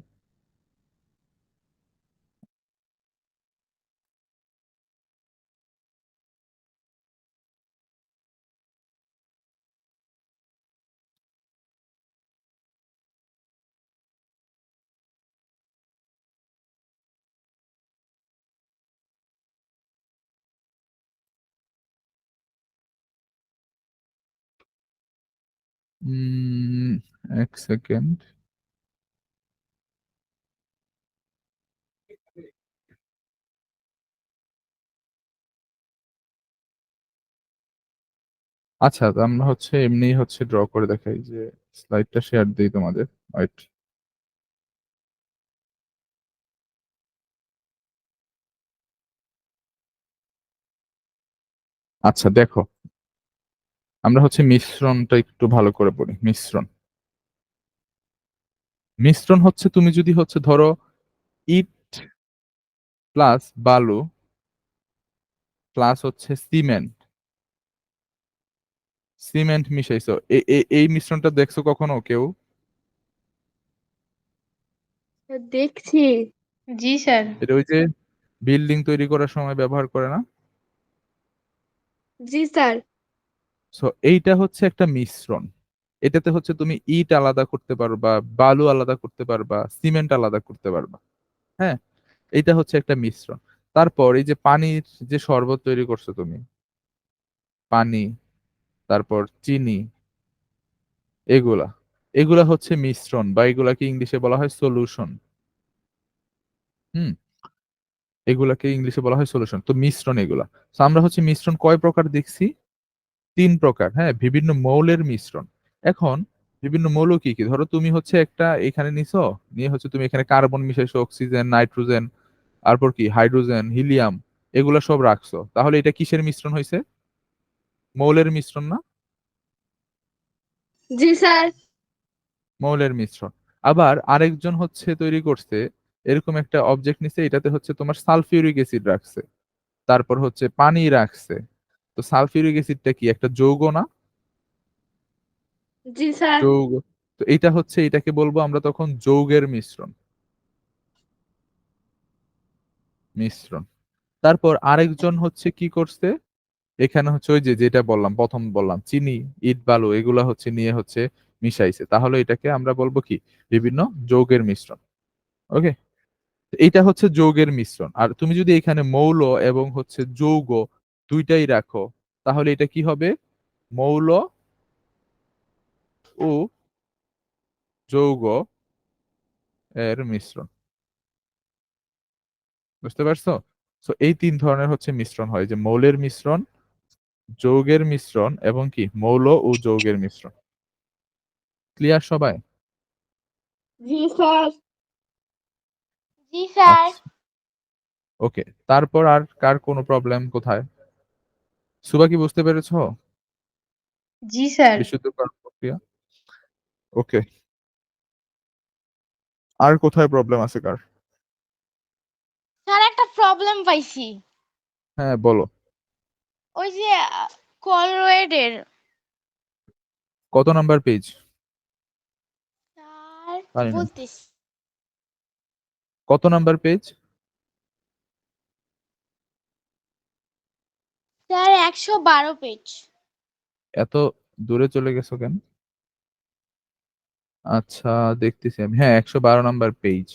উম, এক সেকেন্ড। আচ্ছা, তো আমরা হচ্ছে এমনি হচ্ছে ড্র করে দেখাই, যে স্লাইডটা শেয়ার দিই তোমাদের। রাইট। আচ্ছা দেখো, আমরা হচ্ছে মিশ্রণটা একটু ভালো করে পড়ি। মিশ্রণ, মিশ্রণ হচ্ছে তুমি যদি হচ্ছে ধরো ইট প্লাস বালু প্লাস হচ্ছে সিমেন্ট, সিমেন্ট মিশাইছো, এই মিশ্রণটা দেখছো কখনো কেউ? দেখছি। জি স্যার। এটা ওই যে বিল্ডিং তৈরি করার সময় ব্যবহার করে না? জি স্যার। সো এইটা হচ্ছে একটা মিশ্রণ। এটাতে হচ্ছে তুমি ইট আলাদা করতে পারবা, বালু আলাদা করতে পারবা, সিমেন্ট আলাদা করতে পারবা, হ্যাঁ। এইটা হচ্ছে একটা মিশ্রণ। তারপর এই যে পানির যে শরবত তৈরি করছো তুমি, পানি, তারপর চিনি, এগুলা এগুলা হচ্ছে মিশ্রণ, বা এগুলাকে ইংলিশে বলা হয় সলিউশন। হুম, এগুলাকে ইংলিশে বলা হয় সলিউশন। তো মিশ্রণ এগুলা। তো আমরা হচ্ছে মিশ্রণ কয় প্রকার দেখছি? তিন প্রকার, হ্যাঁ। বিভিন্ন মৌলের মিশ্রণ। এখন বিভিন্ন মৌল কি কি? ধরো তুমি হচ্ছে একটা এখানে নিছো, নিয়ে হচ্ছে তুমি এখানে কার্বন মিশাইছো, অক্সিজেন, নাইট্রোজেন, তারপর কি হাইড্রোজেন, হিলিয়াম, এগুলা সব রাখছো, তাহলে এটা কিসের মিশ্রণ হয়েছে? মৌলের মিশ্রণ না? জি স্যার। মৌলের মিশ্রণ। আবার আরেকজন হচ্ছে তৈরি করছে, এরকম একটা অবজেক্ট নিছে, এটাতে হচ্ছে তোমার সালফিউরিক অ্যাসিড রাখছে, তারপর হচ্ছে পানি রাখছে। তো সালফিউরিক অ্যাসিডটা কি একটা যৌগ না? জি স্যার। যৌগ। তো এটা হচ্ছে, এটাকে বলবো আমরা তখন যৌগের মিশ্রণ। মিশ্রণ। তারপর আরেকজন হচ্ছে কি করছে, এখানে হচ্ছে ওই যে যেটা বললাম, প্রথম বললাম চিনি, ইট, বালু, এগুলা হচ্ছে নিয়ে হচ্ছে মিশাইছে, তাহলে এটাকে আমরা বলবো কি বিভিন্ন যৌগের মিশ্রণ। ওকে, এইটা হচ্ছে যৌগের মিশ্রণ। আর তুমি যদি এখানে মৌল এবং হচ্ছে যৌগ দুইটাই রাখো, তাহলে এটা কি হবে? মৌল ও যৌগ এর মিশ্রণ। বুঝতে পারছো? তো এই তিন ধরনের হচ্ছে মিশ্রণ হয়, যে মৌলের মিশ্রণ, যৌগের মিশ্রণ, এবং কি মৌল ও যৌগের মিশ্রণ। ক্লিয়ার সবাই? জি স্যার। জি স্যার। আচ্ছা, ওকে। তারপর আর কার কোনো প্রবলেম কোথায়? সুবা কি বুঝতে পেরেছো জি স্যার। বিশুদ্ধকরণ প্রক্রিয়া? ওকে, আর কোথায় প্রবলেম আছে কার? স্যার একটা প্রবলেম পাইছি। হ্যাঁ বলো। ওই যে কলরয়েডের কত নাম্বার পেজ? স্যার পারি না। বলতেছি। কত নাম্বার পেজ? Sir 112 page. এত দূরে চলে গেছো কেন? আচ্ছা, দেখতেছি আমি। হ্যাঁ, 112 নাম্বার পেজ।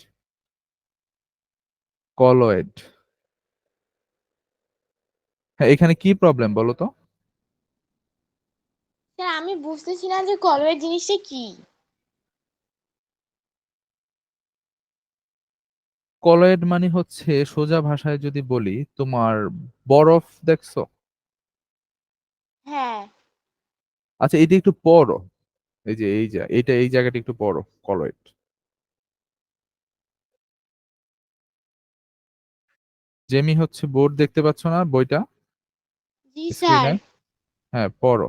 কলয়েড। হ্যাঁ, এখানে কি প্রবলেম বলো তো? স্যার আমি বুঝতেছি না যে কলয়েড জিনিসটা কি। কলয়েড মানে হচ্ছে সোজা ভাষায় যদি বলি, তোমার বরফ দেখছো? হ্যাঁ। আচ্ছা, এটা একটু পড়ো। এই জায়গাটা একটু পড়ো। কলয়েড। জেমি হচ্ছে বোর্ড দেখতে পাচ্ছ না বইটা জি স্যার। স্ক্রিনে? হ্যাঁ, পড়ো।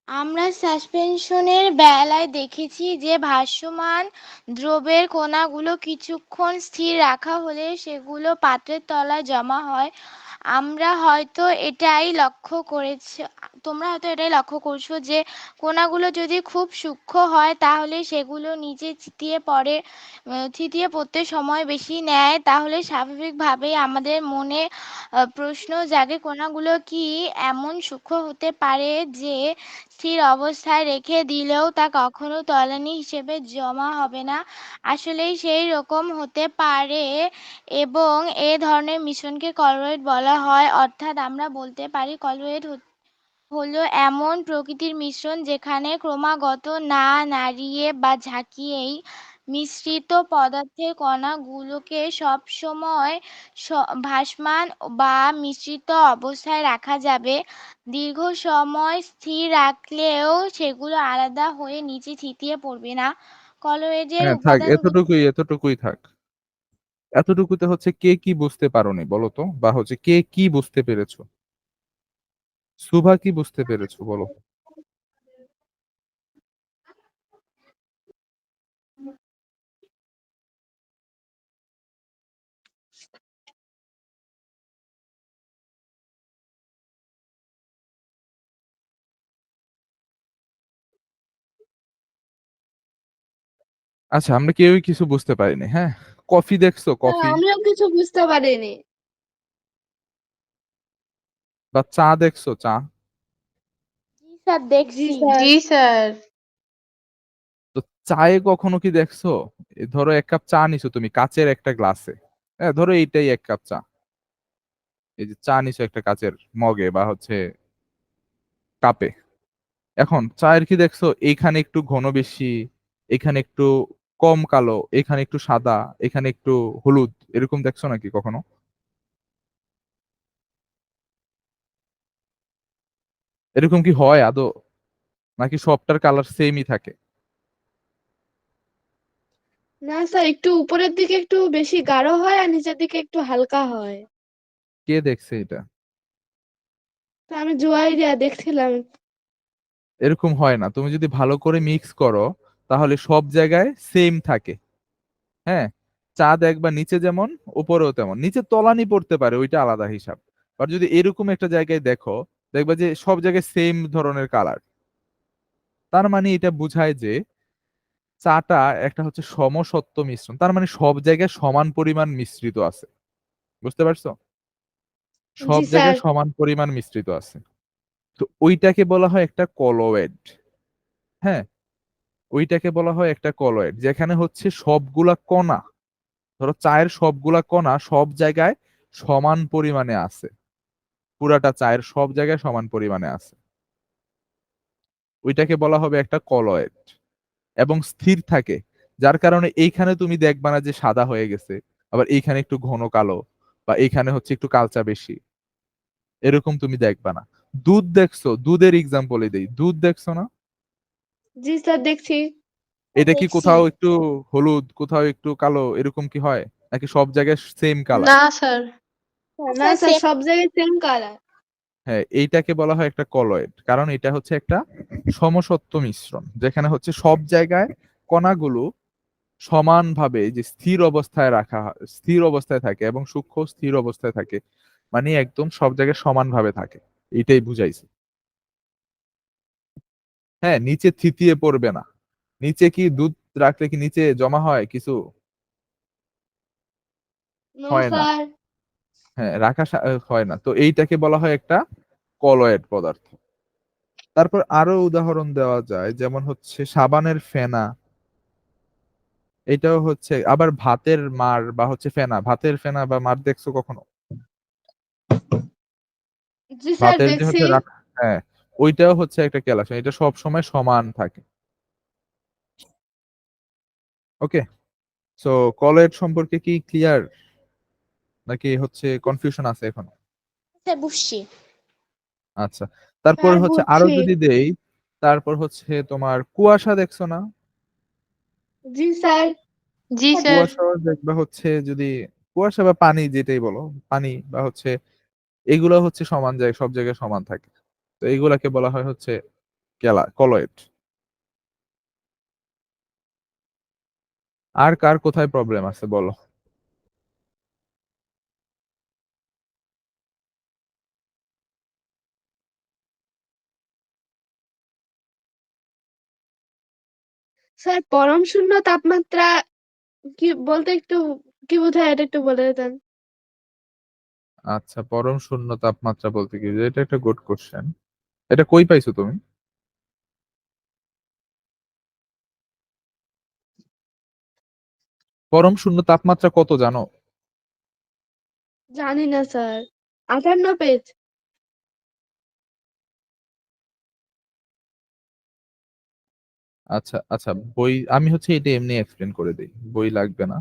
আমরা সাসপেনশনের বেলায় দেখেছি যে ভাসমান দ্রবের কণাগুলো কিছুক্ষণ স্থির রাখা হলে সেগুলো পাত্রের তলায় জমা হয়। আমরা হয়তো এটাই লক্ষ্য করেছি তোমরা হয়তো এটাই লক্ষ্য করছো যে কণাগুলো যদি খুব সূক্ষ্ম হয় তাহলে সেগুলো নিচে থিতিয়ে পড়তে সময় বেশি নেয়। তাহলে স্বাভাবিকভাবেই আমাদের মনে প্রশ্ন জাগে কণাগুলো কি এমন সূক্ষ্ম হতে পারে যে স্থির অবস্থায় রেখে দিলেও তা কখনো তলানি হিসেবে জমা হবে না। আসলেই সেই রকম হতে পারে এবং এ ধরনের মিশ্রণকে কলয়েড বলা হয়। অর্থাৎ আমরা বলতে পারি কলয়েড হলো এমন প্রকৃতির মিশ্রণ যেখানে ক্রমাগত না নাড়িয়ে বা ঝাঁকিয়েই মিশ্রিত পদার্থের কণাগুলোকে সবসময় ভাসমান বা মিশ্রিত অবস্থায় রাখা যাবে। দীর্ঘ সময় স্থির রাখলেও সেগুলো আলাদা হয়ে নিচে থিতিয়ে পড়বে না। কলয়েডের হ্যাঁ, থাক, উপাদানগুলো এতটুকুই থাক। এতটুকুতে হচ্ছে কে কি বুঝতে পারোনি বলো তো, বা হচ্ছে কে কি বুঝতে পেরেছো? সুভা কি বুঝতে পেরেছো বলো? আচ্ছা, আমরা কেউই কিছু বুঝতে পারিনি। হ্যাঁ, কফি দেখছো? স্যার কফি আমিও কিছু বুঝতে পারিনি। বা চা দেখছো? চা। জি স্যার জি দেখছি। স্যার। জি স্যার। তো চায়ে কখনো কি দেখছো, ধরো এক কাপ চা নিছো তুমি কাচের একটা গ্লাসে। হ্যাঁ, ধরো এইটাই এক কাপ চা। এই যে চা নিছো একটা কাচের মগে বা হচ্ছে কাপে। এখন চায়ের কি দেখছো, এইখানে একটু ঘন বেশি, এখানে একটু কম কালো, এখানে একটু সাদা, এখানে একটু হলুদ, এরকম দেখছো নাকি কখনো? এরকম কি হয় আদৌ, নাকি সবটার কালার সেমই থাকে? না স্যার, একটু উপরের দিকে একটু বেশি গাঢ় হয় আর নিচের দিকে একটু হালকা হয়। কে দেখছে এটা? তা আমি জুয়াইরিয়া দেখছিলাম। এরকম হয় না। তুমি যদি ভালো করে মিক্স করো তাহলে সব জায়গায় সেম থাকে। হ্যাঁ, চা দেখবা নিচে যেমন উপরেও তেমন, নিচে তলানি পড়তে পারে, ওইটা আলাদা হিসাব। আর যদি এরকম একটা জায়গায় দেখো, দেখবা যে সব জায়গায় সেম ধরনের কালার। তার মানে এটা বোঝায় যে চাটা একটা হচ্ছে সমসত্ব মিশ্রণ, তার মানে সব জায়গায় সমান পরিমাণ মিশ্রিত আছে। বুঝতে পারছো? সব জি স্যার। জায়গায় সমান পরিমাণ মিশ্রিত আছে। তো ওইটাকে বলা হয় একটা কলয়েড। হ্যাঁ, ওইটাকে বলা হয় একটা কলয়েড, যেখানে হচ্ছে সবগুলা কণা, ধরো চায়ের সবগুলা কণা সব জায়গায় সমান পরিমাণে আছে। পুরাটা চায়ের সব জায়গায় সমান পরিমাণে আছে। ওইটাকে বলা হবে একটা কলয়েড, এবং স্থির থাকে। যার কারণে এইখানে তুমি দেখবা না যে সাদা হয়ে গেছে, আবার এইখানে একটু ঘন কালো, বা এইখানে হচ্ছে একটু কালচা বেশি, এরকম তুমি দেখবা না। দুধ দেখছো? দুধের এক্সাম্পলই দেই, দুধ দেখছো না? জি স্যার দেখছি। এটা কি দেখছি। কোথাও একটু হলুদ, কোথাও একটু কালো, এরকম কি হয়? নাকি সব জায়গায় সেম কালার? না স্যার। না স্যার স্যার, সেম। সব জায়গায় সেম কালার। হ্যাঁ, এইটাকে বলা হয় একটা কলয়েড, কারণ এটা হচ্ছে একটা সমসত্ব মিশ্রণ, যেখানে হচ্ছে সব জায়গায় কণাগুলো সমানভাবে যে স্থির অবস্থায় স্থির অবস্থায় থাকে, এবং সূক্ষ্ম স্থির অবস্থায় থাকে, মানে একদম সব জায়গায় সমানভাবে থাকে। এটাই বুঝাইছে। হ্যাঁ, নিচে থিতিয়ে পড়বে না। নিচে কি দুধ রাখলে কি নিচে জমা হয় কিছু? নো হয় না। স্যার। হ্যাঁ, হয় না। তো এইটাকে বলা হয় একটা কলয়েড পদার্থ। তারপর আরো উদাহরণ দেওয়া যায়, যেমন হচ্ছে সাবানের ফেনা। এটাও হচ্ছে আবার ভাতের মাড় বা হচ্ছে ফেনা। ভাতের ফেনা বা মাড় দেখছো কখনো? জি স্যার, ভাতের যে দেখছি। হচ্ছে হ্যাঁ, ওইটাও হচ্ছে একটা কেলাস। এটা সব সময় সমান থাকে। ওকে, সো কলয়েড সম্পর্কে কি ক্লিয়ার, নাকি হচ্ছে কনফিউশন আছে এখনো? স্যার বুঝছি। আচ্ছা, তারপর স্যার হচ্ছে আরো বুঝছি। যদি দেই, তারপর হচ্ছে তোমার কুয়াশা দেখছো না? জি স্যার। জি স্যার। কুয়াশা দেখবা হচ্ছে যদি কুয়াশা বা পানি যেটাই বলো, পানি বা হচ্ছে এগুলো হচ্ছে সমান যায়, সব জায়গায় সমান থাকে। তো এইগুলাকে বলা হয় হচ্ছে কলয়েড। আর কার কোথায় প্রবলেম আছে বলো? স্যার, পরম শূন্য তাপমাত্রা কি বলতে একটু কি বোঝায়, এটা একটু বলে দেন। আচ্ছা, পরম শূন্য তাপমাত্রা বলতে কি, এটা একটা গুড কোশ্চেন। এটা কই পাইছো তুমি? পরম শূন্য তাপমাত্রা কত জানো? জানি না স্যার। 58 পেজ। আচ্ছা আচ্ছা, বই আমি হচ্ছে এটা এমনি এক্সপ্লেন করে দিই, বই লাগবে না।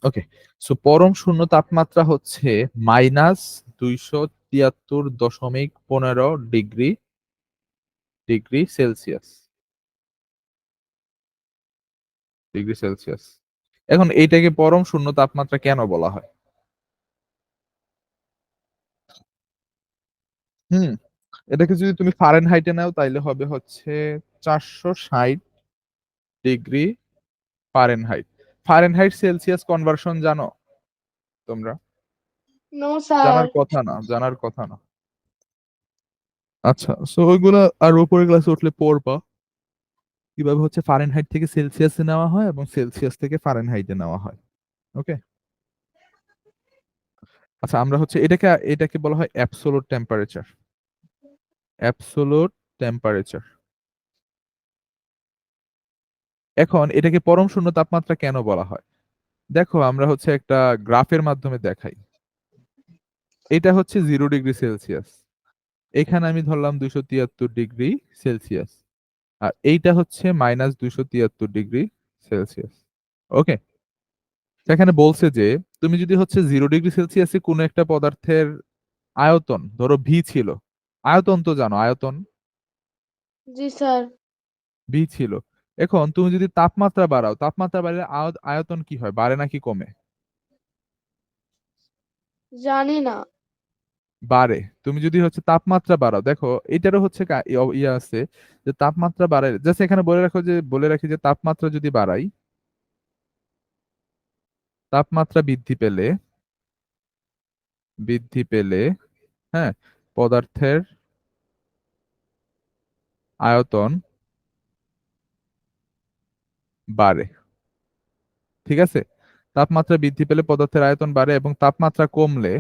ওকে, সো পরম শূন্য তাপমাত্রা হচ্ছে -273.15 ডিগ্রি সেলসিয়াস। Degree Celsius. এখন এইটাকে পরম শূন্য তাপমাত্রা কেন বলা হয়? হুম, এটাকে যদি তুমি ফারেনহাইটে নাও তাইলে হবে হচ্ছে 460 degree Fahrenheit. Fahrenheit Celsius conversion জানো তোমরা? No sir. জানার কথা না, জানার কথা না। আচ্ছা, সো ওইগুলা আর উপরের ক্লাসে উঠলে পড়বা কিভাবে হচ্ছে ফারেনহাইট থেকে সেলসিয়াসে নেওয়া হয় এবং সেলসিয়াস থেকে ফারেনহাইটে নেওয়া হয়। ওকে, আচ্ছা আমরা হচ্ছে এটাকে বলা হয় অ্যাবসোলুট টেম্পারেচার। Absolute temperature. এখন এটাকে পরম শূন্য তাপমাত্রা কেন বলা হয়? দেখো, আমরা হচ্ছে একটা গ্রাফের মাধ্যমে দেখাই। এটা হচ্ছে 0 ডিগ্রি সেলসিয়াস। এখানে আমি ধরলাম 273 ডিগ্রি সেলসিয়াস। আর এইটা হচ্ছে -273 ডিগ্রি সেলসিয়াস। ওকে, সেখানে বলছে যে তুমি যদি হচ্ছে 0 ডিগ্রি সেলসিয়াসে কোনো একটা পদার্থের আয়তন ধরো ভি ছিল। আয়তন তো জানো, আয়তন জি স্যার। ভি ছিল। এখন তুমি যদি তাপমাত্রা বাড়াও, তাপমাত্রা বাড়লে আয়তন কি হয়, বাড়ে নাকি কমে? জানি না। বাড়ে। তুমি যদি হচ্ছে তাপমাত্রা বাড়াও, দেখো এটারও হচ্ছে ইয়ে আছে যে তাপমাত্রা বাড়ায়, জাস্ট এখানে বলে রাখি যে তাপমাত্রা যদি বাড়াই, তাপমাত্রা বৃদ্ধি পেলে হ্যাঁ, পদার্থের আয়তন বাড়ে। ঠিক আছে, তাপমাত্রা বৃদ্ধি পেলে পদার্থের আয়তন বাড়ে এবং তাপমাত্রা কমলে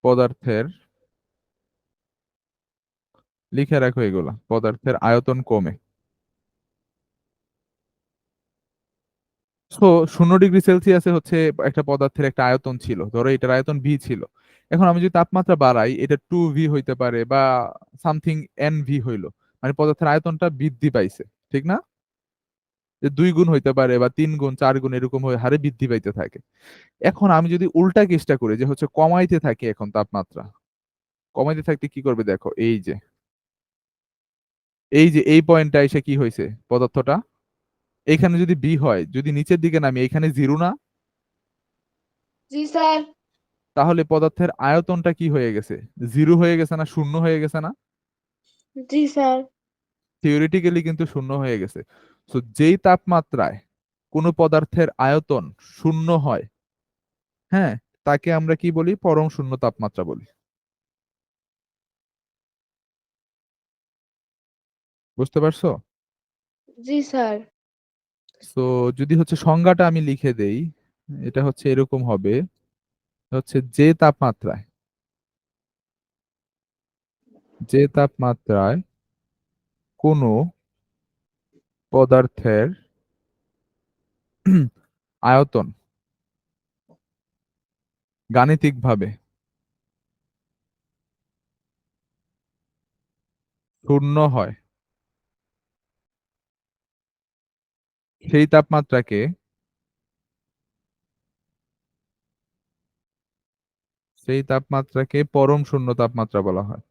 পদার্থের, লিখে রাখো এগুলা, পদার্থের আয়তন কমে। তো 0 ডিগ্রি সেলসিয়াসে হচ্ছে একটা পদার্থের একটা আয়তন ছিল, ধরো এটার আয়তন ভি ছিল। এখন আমি যদি তাপমাত্রা বাড়াই, এটা 2 ভি হইতে পারে বা সামথিং এন ভি হইলো, মানে পদার্থের আয়তনটা বৃদ্ধি পাইছে, ঠিক না? যে 2 গুণ হইতে পারে বা 3 গুণ 4 গুণ এরকম হারে বৃদ্ধি পাইতে থাকে। এখন আমি যদি উল্টা কেসটা করি, যে হচ্ছে কমাইতে থাকি, এখন তাপমাত্রা কমাইতে থাকতে কি করবে, দেখো এই যে এই পয়েন্টটা এসে কি হয়েছে পদার্থটা, এখানে যদি বি হয়, যদি নিচের দিকে নামি, এখানে জিরো না? জি স্যার। তাহলে পদার্থের আয়তনটা কি হয়ে গেছে, জিরো হয়ে গেছে না, শূন্য হয়ে গেছে না? জি স্যার। থিওরিটিক্যালি কিন্তু শূন্য হয়ে গেছে। তো যেই তাপমাত্রায় কোনো পদার্থের আয়তন শূন্য হয়, হ্যাঁ, তাকে আমরা কি বলি? পরম শূন্য তাপমাত্রা বলি। বুঝতে পারছো? জি স্যার। তো যদি হচ্ছে সংজ্ঞাটা আমি লিখে দেই, এটা হচ্ছে এরকম হবে, হচ্ছে যে তাপমাত্রায় কোনো পদার্থের আয়তন গাণিতিকভাবে শূন্য হয়, সেই তাপমাত্রাকে পরম শূন্য তাপমাত্রা বলা হয়।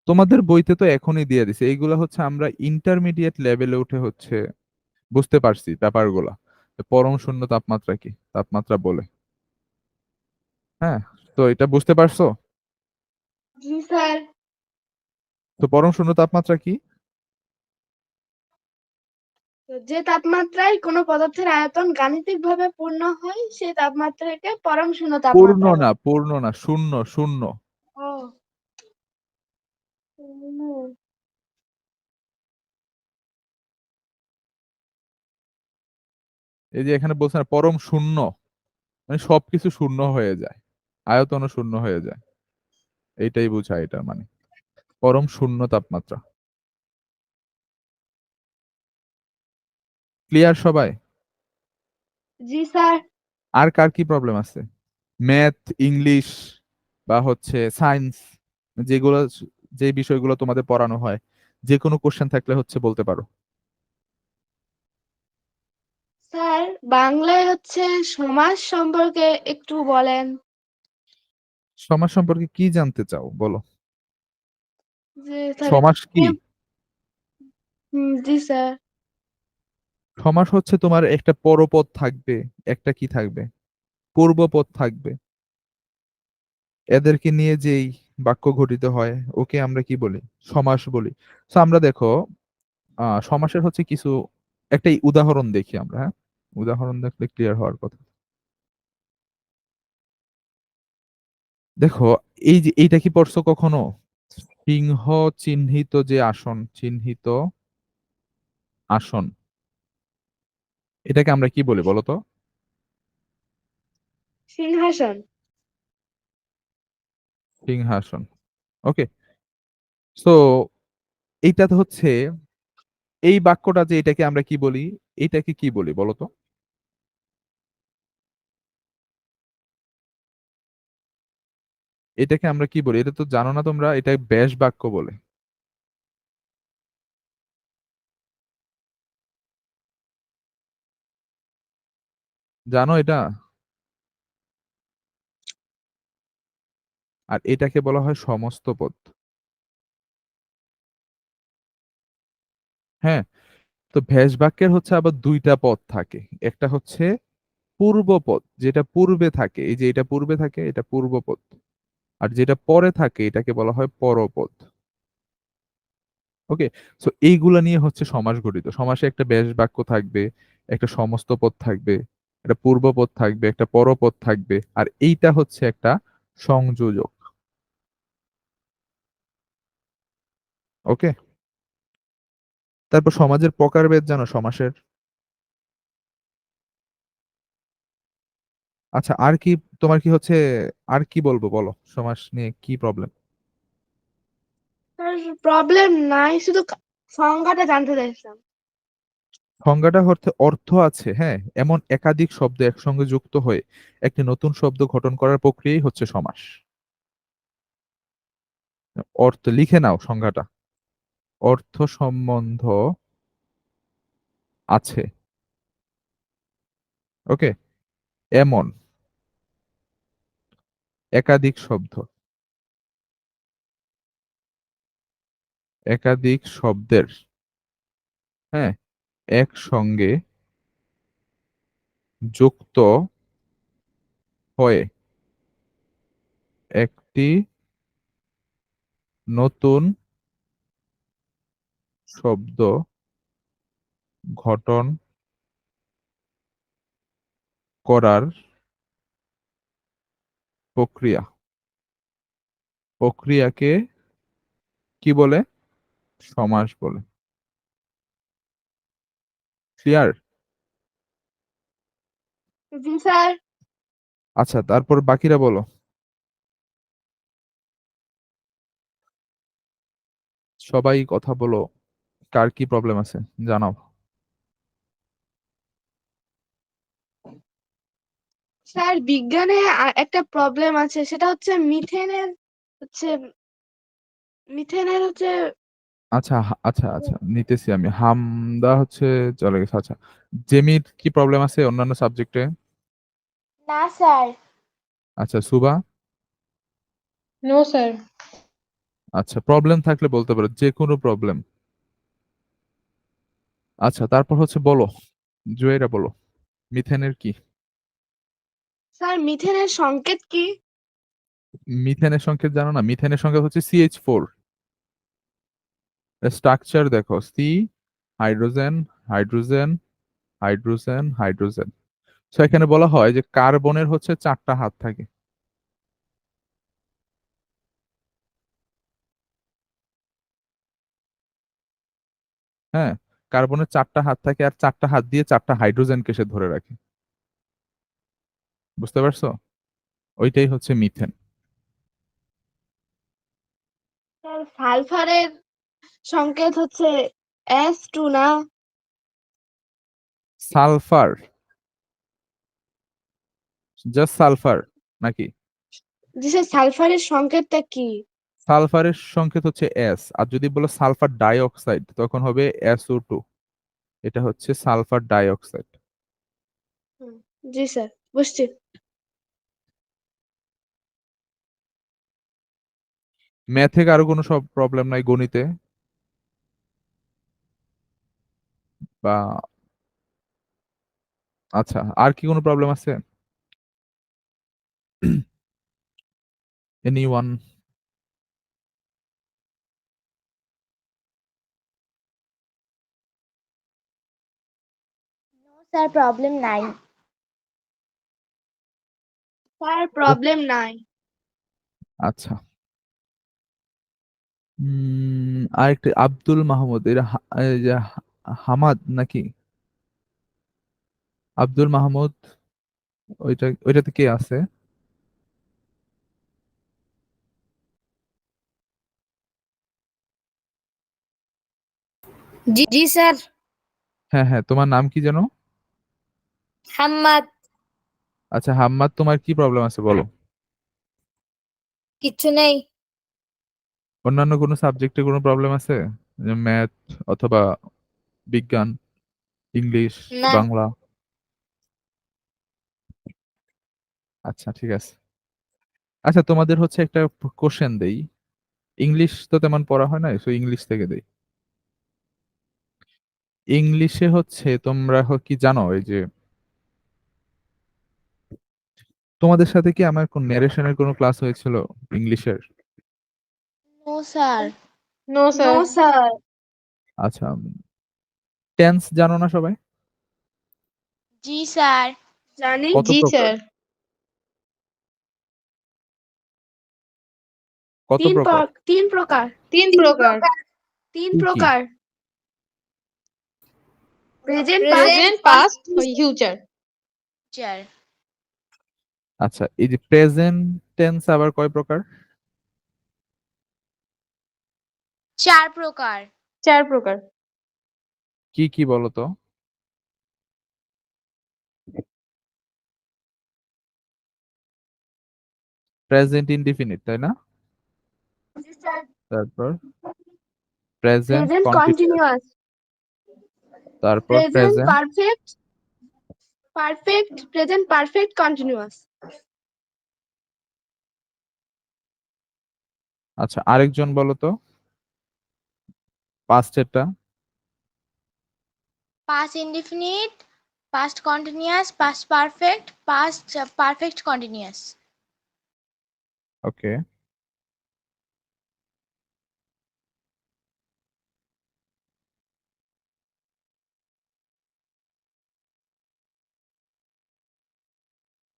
তোমাদের বইতে তো এখনই দিয়ে দিছে, এইগুলা হচ্ছে আমরা ইন্টারমিডিয়েট লেভেলে উঠে হচ্ছে বুঝতে পারছি ব্যাপারগুলা। পরম শূন্য তাপমাত্রা বলে, হ্যাঁ। তো এটা বুঝতে পারছো? জি স্যার। তো পরম শূন্য তাপমাত্রা কি? তো যে তাপমাত্রায় কোনো পদার্থের আয়তন গাণিতিকভাবে পূর্ণ হয় সেই তাপমাত্রাকে পরম শূন্য তাপমাত্রা বলে। পূর্ণ না, শূন্য শূন্য। ও শূন্য। এই যে এখানে বলছে না পরম শূন্য, মানে সবকিছু শূন্য হয়ে যায়, আয়তনও শূন্য হয়ে যায়, এইটাই বোঝায় এটার মানে পরম শূন্য তাপমাত্রা। ক্লিয়ার সবাই? জি স্যার। আর কার কি প্রবলেম আছে? ম্যাথ, ইংলিশ বা হচ্ছে সায়েন্স, যেগুলো, যে বিষয়গুলো তোমাদের পড়ানো হয়, যে কোনো কোশ্চেন থাকলে হচ্ছে বলতে পারো। স্যার বাংলায় হচ্ছে সমাজ সম্পর্কে একটু বলেন। সমাজ সম্পর্কে কি জানতে চাও বলো? যে স্যার সমাস কি? জি স্যার। সমাস হচ্ছে তোমার একটা পরপদ থাকবে, একটা কি থাকবে? পূর্বপদ থাকবে। এদেরকে নিয়ে যেই বাক্য গঠিত হয় ওকে আমরা কি বলি? সমাস বলি। তো আমরা দেখো, সমাসের হচ্ছে কিছু, একটা উদাহরণ দেখি আমরা, হ্যাঁ, উদাহরণ দেখলে ক্লিয়ার হওয়ার কথা। দেখো, এই যে এইটা কি পড়ছো কখনো? সিংহ চিহ্নিত যে আসন, চিহ্নিত আসন, এটাকে আমরা কি বলি বলো তো? সিংহাসন। সিংহাসন। ওকে। সো এইটাতে হচ্ছে, এই বাক্যটা যে, এটাকে আমরা কি বলি? এটাকে কি বলি বলো তো? এটাকে আমরা কি বলি? এটা তো জানো না তোমরা, এটা ব্যাস বাক্য বলে। জানো এটা? আর এটাকে বলা হয় সমস্ত পদ। হ্যাঁ। তো ব্যাস বাক্যের হচ্ছে আবার দুইটা পদ থাকে। একটা হচ্ছে পূর্ব পদ, যেটা পূর্বে থাকে, এই যে এটা পূর্বে থাকে, এটা পূর্ব পদ। আর যেটা পরে থাকে এটাকে বলা হয় পরপদ। ওকে। সো এইগুলা নিয়ে হচ্ছে সমাস গঠিত। সমাসে একটা ব্যাস বাক্য থাকবে, একটা সমস্ত পদ থাকবে, একটা পূর্বপদ থাকবে, একটা পরপদ থাকবে, আর এইটা হচ্ছে একটা সংযোজক। ওকে। তারপর সমাজের প্রকারভেদ জানো সমাসের? আচ্ছা, আর কি, তোমার কি হচ্ছে, আর কি বলবো বলো, সমাস নিয়ে কি প্রবলেম? স্যার প্রবলেম নাই, শুধু সংজ্ঞাটা জানতে চাইছিলাম। সংজ্ঞাটা হচ্ছে অর্থ আছে, হ্যাঁ, এমন একাধিক শব্দ একসঙ্গে যুক্ত হয়ে একটি নতুন শব্দ গঠন করার প্রক্রিয়াই হচ্ছে সমাস। অর্থ লিখে নাও সংজ্ঞাটা। অর্থ সম্বন্ধ আছে, ওকে, এমন একাধিক শব্দ, একাধিক শব্দের, হ্যাঁ, একসঙ্গে যুক্ত হয়ে একটি নতুন শব্দ গঠন করার প্রক্রিয়াকে কি বলে? সমাস বলে। ক্লিয়ার? জি স্যার। আচ্ছা, তারপর বাকিরা বলো। সবাই কথা বলো, কার কি প্রবলেম আছে জানাও। স্যার বিজ্ঞানে একটা প্রবলেম আছে, সেটা হচ্ছে হচ্ছে মিথেনের। আচ্ছা আচ্ছা আচ্ছা, নিতেছি আমি। হামদা হচ্ছে চলে গেছে। আচ্ছা, জেমির কি প্রবলেম আছে অন্যান্য সাবজেক্টে? না স্যার। আচ্ছা, সুবা? No sir. আচ্ছা, প্রবলেম থাকলে বলতে পারো, যে কোনো প্রবলেম। আচ্ছা, তারপর হচ্ছে বলো, জুয়েরা বলো, মিথেনের কি? স্যার মিথেনের সংকেত কি? মিথেনের সংকেত জানো না? মিথেনের সংকেত হচ্ছে CH4। স্ট্রাকচার দেখো, C, hydrogen, hydrogen, hydrogen, hydrogen. তো এখানে বলা হয় যে কার্বনের হচ্ছে 4টা হাত থাকে। হ্যাঁ, কার্বনের 4টা হাত থাকে, আর 4টা হাত দিয়ে 4টা হাইড্রোজেনকে সে ধরে রাখে। বুঝতে পারছো? ওইটাই হচ্ছে মিথেন। স্যার সালফারের সংকেত হচ্ছে S2 না? সালফার? জাস্ট সালফার নাকি? জি স্যার, সালফারের সংকেতটা কি? সালফারের সংকেত হচ্ছে S, আর যদি বলো সালফার ডাই অক্সাইড তখন হবে SO2। এটা হচ্ছে সালফার ডাই অক্সাইড। হুম, জি স্যার, বুঝছি। ম্যাথে আরো কোনো সব প্রবলেম নাই গণিতে? বা আচ্ছা, আর কি কোনো প্রবলেম আছে? এনিওয়ান? স্যার প্রবলেম নাই। স্যার প্রবলেম নাই। আচ্ছা, আরেকটা আব্দুল মাহমুদ, এর এই যে হামাদ নাকি? আব্দুল মাহমুদ, ওইটাতে কে আছে? জি জি স্যার। হ্যাঁ হ্যাঁ, তোমার নাম কি যেন? হাম্মাদ। আচ্ছা হাম্মাদ, তোমার কি প্রবলেম আছে বলো। কিচ্ছু নেই। অন্যান্য কোনো সাবজেক্টে কোনো প্রবলেম আছে? ম্যাথ অথবা বিজ্ঞান, ইংলিশ, না। বাংলা? আচ্ছা ঠিক আছে। আচ্ছা, তোমাদের হচ্ছে একটা কোশ্চেন দেই। ইংলিশ তো তেমন পড়া হয় না, সো ইংলিশ থেকে দেই। ইংলিশে হচ্ছে তোমরা কি জানো, এই যে তোমাদের সাথে কি আমার কোন ন্যারেশনের কোনো ক্লাস হয়েছিল ইংলিশের? No sir. No no sir. Sir. আচ্ছা, টেন্স জানো না সবাই? জি স্যার। জানি। কত জি প্রকার? স্যার। কত প্রকার? তিন প্রকার। তিন প্রকার। তিন কি কি? প্রকার। Present, past, present, past, future. Sir আচ্ছা, এই যে প্রেজেন্ট টেন্স আবার কয় প্রকার? 4 প্রকার। 4 প্রকার। কি কি বলো তো? প্রেজেন্ট ইনডিফিনিট, তাই না? তারপর প্রেজেন্ট প্রেজেন্ট কন্টিনিউয়াস, কন্টিনিউয়াস, তারপর present present. Present perfect continuous. আচ্ছা, আরেকজন বলো তো পাস্টেরটা। Past indefinite, past continuous, past perfect, past perfect, continuous. ওকে,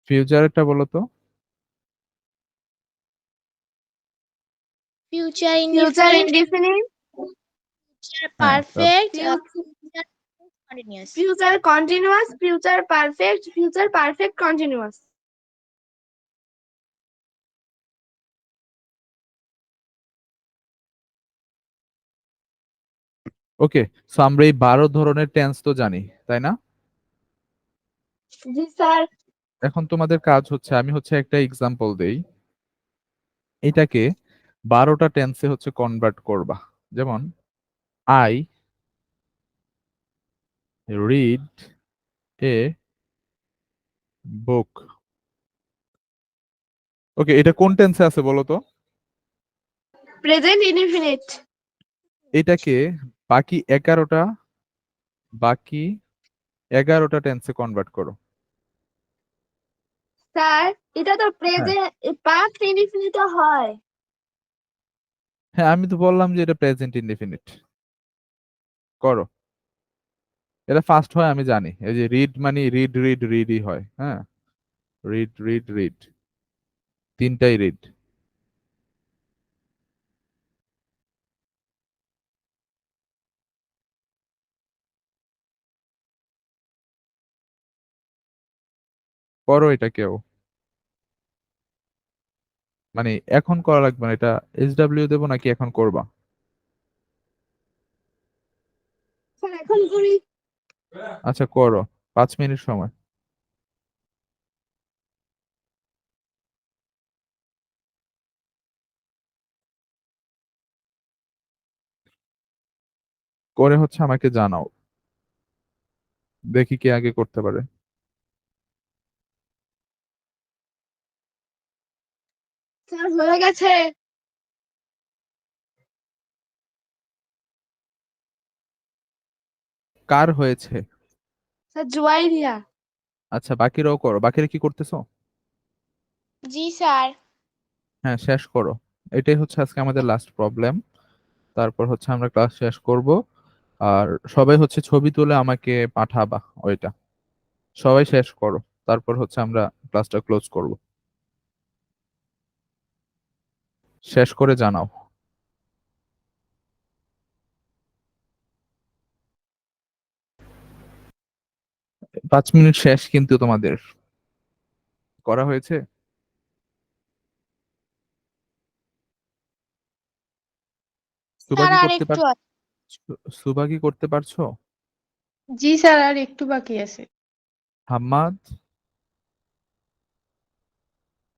ফিউচারেরটা বলো তো। Future future indefinite, indefinite, future হ্যাঁ perfect, future continuous. Continuous, future perfect continuous. Okay, so আমরা এই 12 ধরনের টেন্স তো জানি, তাই না? জি স্যার। এখন তোমাদের কাজ হচ্ছে, আমি হচ্ছে একটা এক্সাম্পল দেই, এটাকে 12টা টেন্সে হচ্ছে কনভার্ট করবা। যেমন আই রিড এ বুক। ওকে, এটা কোন টেন্সে আছে বলো তো? Present indefinite. এটাকে বাকি 11টা টেন্সে কনভার্ট করো। স্যার, এটা তো হ্যাঁ প্রেজেন্ট পাস্ট ইনডিফিনিট হয়। হ্যাঁ, আমি তো বললাম যে এটা প্রেজেন্ট ইনডেফিনিট। করো, এটা ফার্স্ট হয় আমি জানি। এই যে রিড মানে রিড রিড রিডই হয়, হ্যাঁ, রিড রিড রিড, তিনটাই রিড। করো এটা কেউ, মানে এখন করা লাগবে না, এটা SW দেবো নাকি এখন করবা? স্যার এখন করি। আচ্ছা করো, 5 মিনিট সময়। করে হচ্ছে আমাকে জানাও, দেখি কে আগে করতে পারে। স্যার হয়ে গেছে। কার হয়েছে? স্যার জুয়াইরিয়া। আচ্ছা বাকিরাও করো, বাকিরা কি করতেছো? জি স্যার। হ্যাঁ শেষ করো, এটাই হচ্ছে আজকে আমাদের লাস্ট প্রবলেম। তারপর হচ্ছে আমরা ক্লাস শেষ করব। আর সবাই হচ্ছে ছবি তুলে আমাকে পাঠাবা ওইটা। সবাই শেষ করো, তারপর হচ্ছে আমরা ক্লাসটা ক্লোজ করব। শেষ করে জানাও। 5 মিনিট শেষ কিন্তু তোমাদের। করা হয়েছে? সুবা স্যার কি আর করতে একটু পার সুবা কি করতে পারছো? জি স্যার, আর একটু বাকি আছে। হাম্মাদ,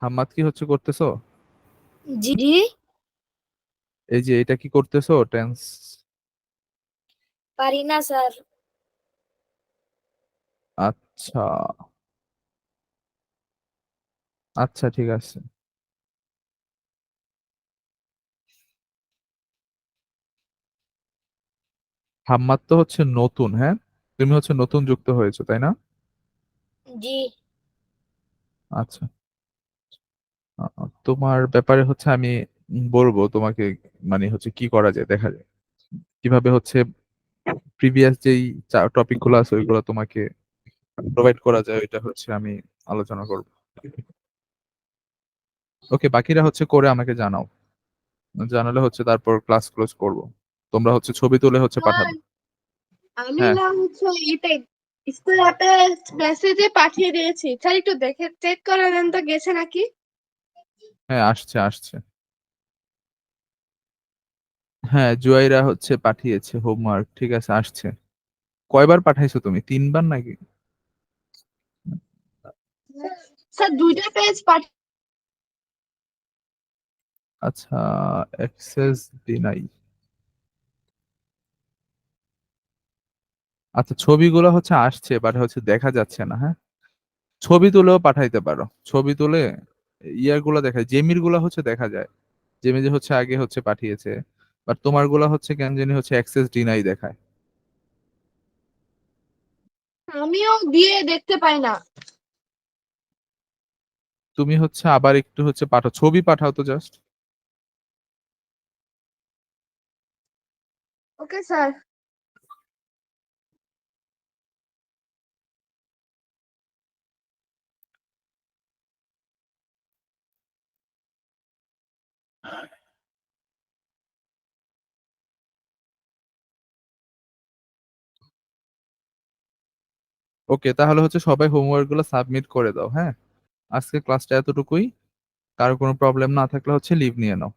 হাম্মাদ কি হচ্ছে করতেছো? জি জি। এই যে এটা কি করতেছো টেন্স? পারি না স্যার। আচ্ছা, আচ্ছা ঠিক আছে। হাম্মাদ তো হচ্ছে নতুন, হ্যাঁ, তুমি হচ্ছে নতুন যুক্ত হয়েছো তাই না? জি। আচ্ছা, তোমার ব্যাপারে হচ্ছে আমি বলবো তোমাকে, মানে হচ্ছে কি করা যায় দেখা যায়, কিভাবে হচ্ছে প্রিভিয়াস যেই টপিক গুলো আছে ওইগুলো তোমাকে প্রোভাইড করা যায়, এটা হচ্ছে আমি আলোচনা করব। ওকে, বাকিরা হচ্ছে করে আমাকে জানাও, জানালে হচ্ছে তারপর ক্লাস ক্লোজ করব। তোমরা হচ্ছে ছবি তুলে হচ্ছে স্যার পাঠাবে। আমি হ্যাঁ না হচ্ছে এটাই স্কুল অ্যাপে মেসেজে পাঠিয়ে দিয়েছি, স্যার একটু দেখে চেক করে দেন তো গেছে নাকি। হ্যাঁ, আসছে আসছে। হ্যাঁ জুয়াইরা হচ্ছে পাঠিয়েছে হোমওয়ার্ক, ঠিক আছে আসছে। কয়বার পাঠাইছো তুমি, 3বার নাকি? স্যার দুইটা পেজ পাঠিয়ে। আচ্ছা, অ্যাক্সেস ডিনাই। আচ্ছা ছবিগুলো হচ্ছে আসছে, বাট হচ্ছে দেখা যাচ্ছে না, হ্যাঁ। ছবি তুলেও পাঠাইতে পারো, ছবি তুলে ইয়ার গুলা দেখা, জেমির গুলা হচ্ছে দেখা যায়, জেমি যে হচ্ছে আগে হচ্ছে পাঠিয়েছে, বাট তোমার গুলা হচ্ছে কেন জানি হচ্ছে অ্যাক্সেস ডিনাই দেখায়। আমিও দিয়ে দেখতে পাই না। তুমি হচ্ছে আবার একটু হচ্ছে পাঠাও, ছবি পাঠাও তো জাস্ট। Okay sir. ওকে, তাহলে হচ্ছে সবাই হোমওয়ার্ক গুলো সাবমিট করে দাও, হ্যাঁ? আজকে ক্লাসটা এতটুকুই। কারো কোনো প্রবলেম না থাকলে হচ্ছে লিভ নিয়ে নাও।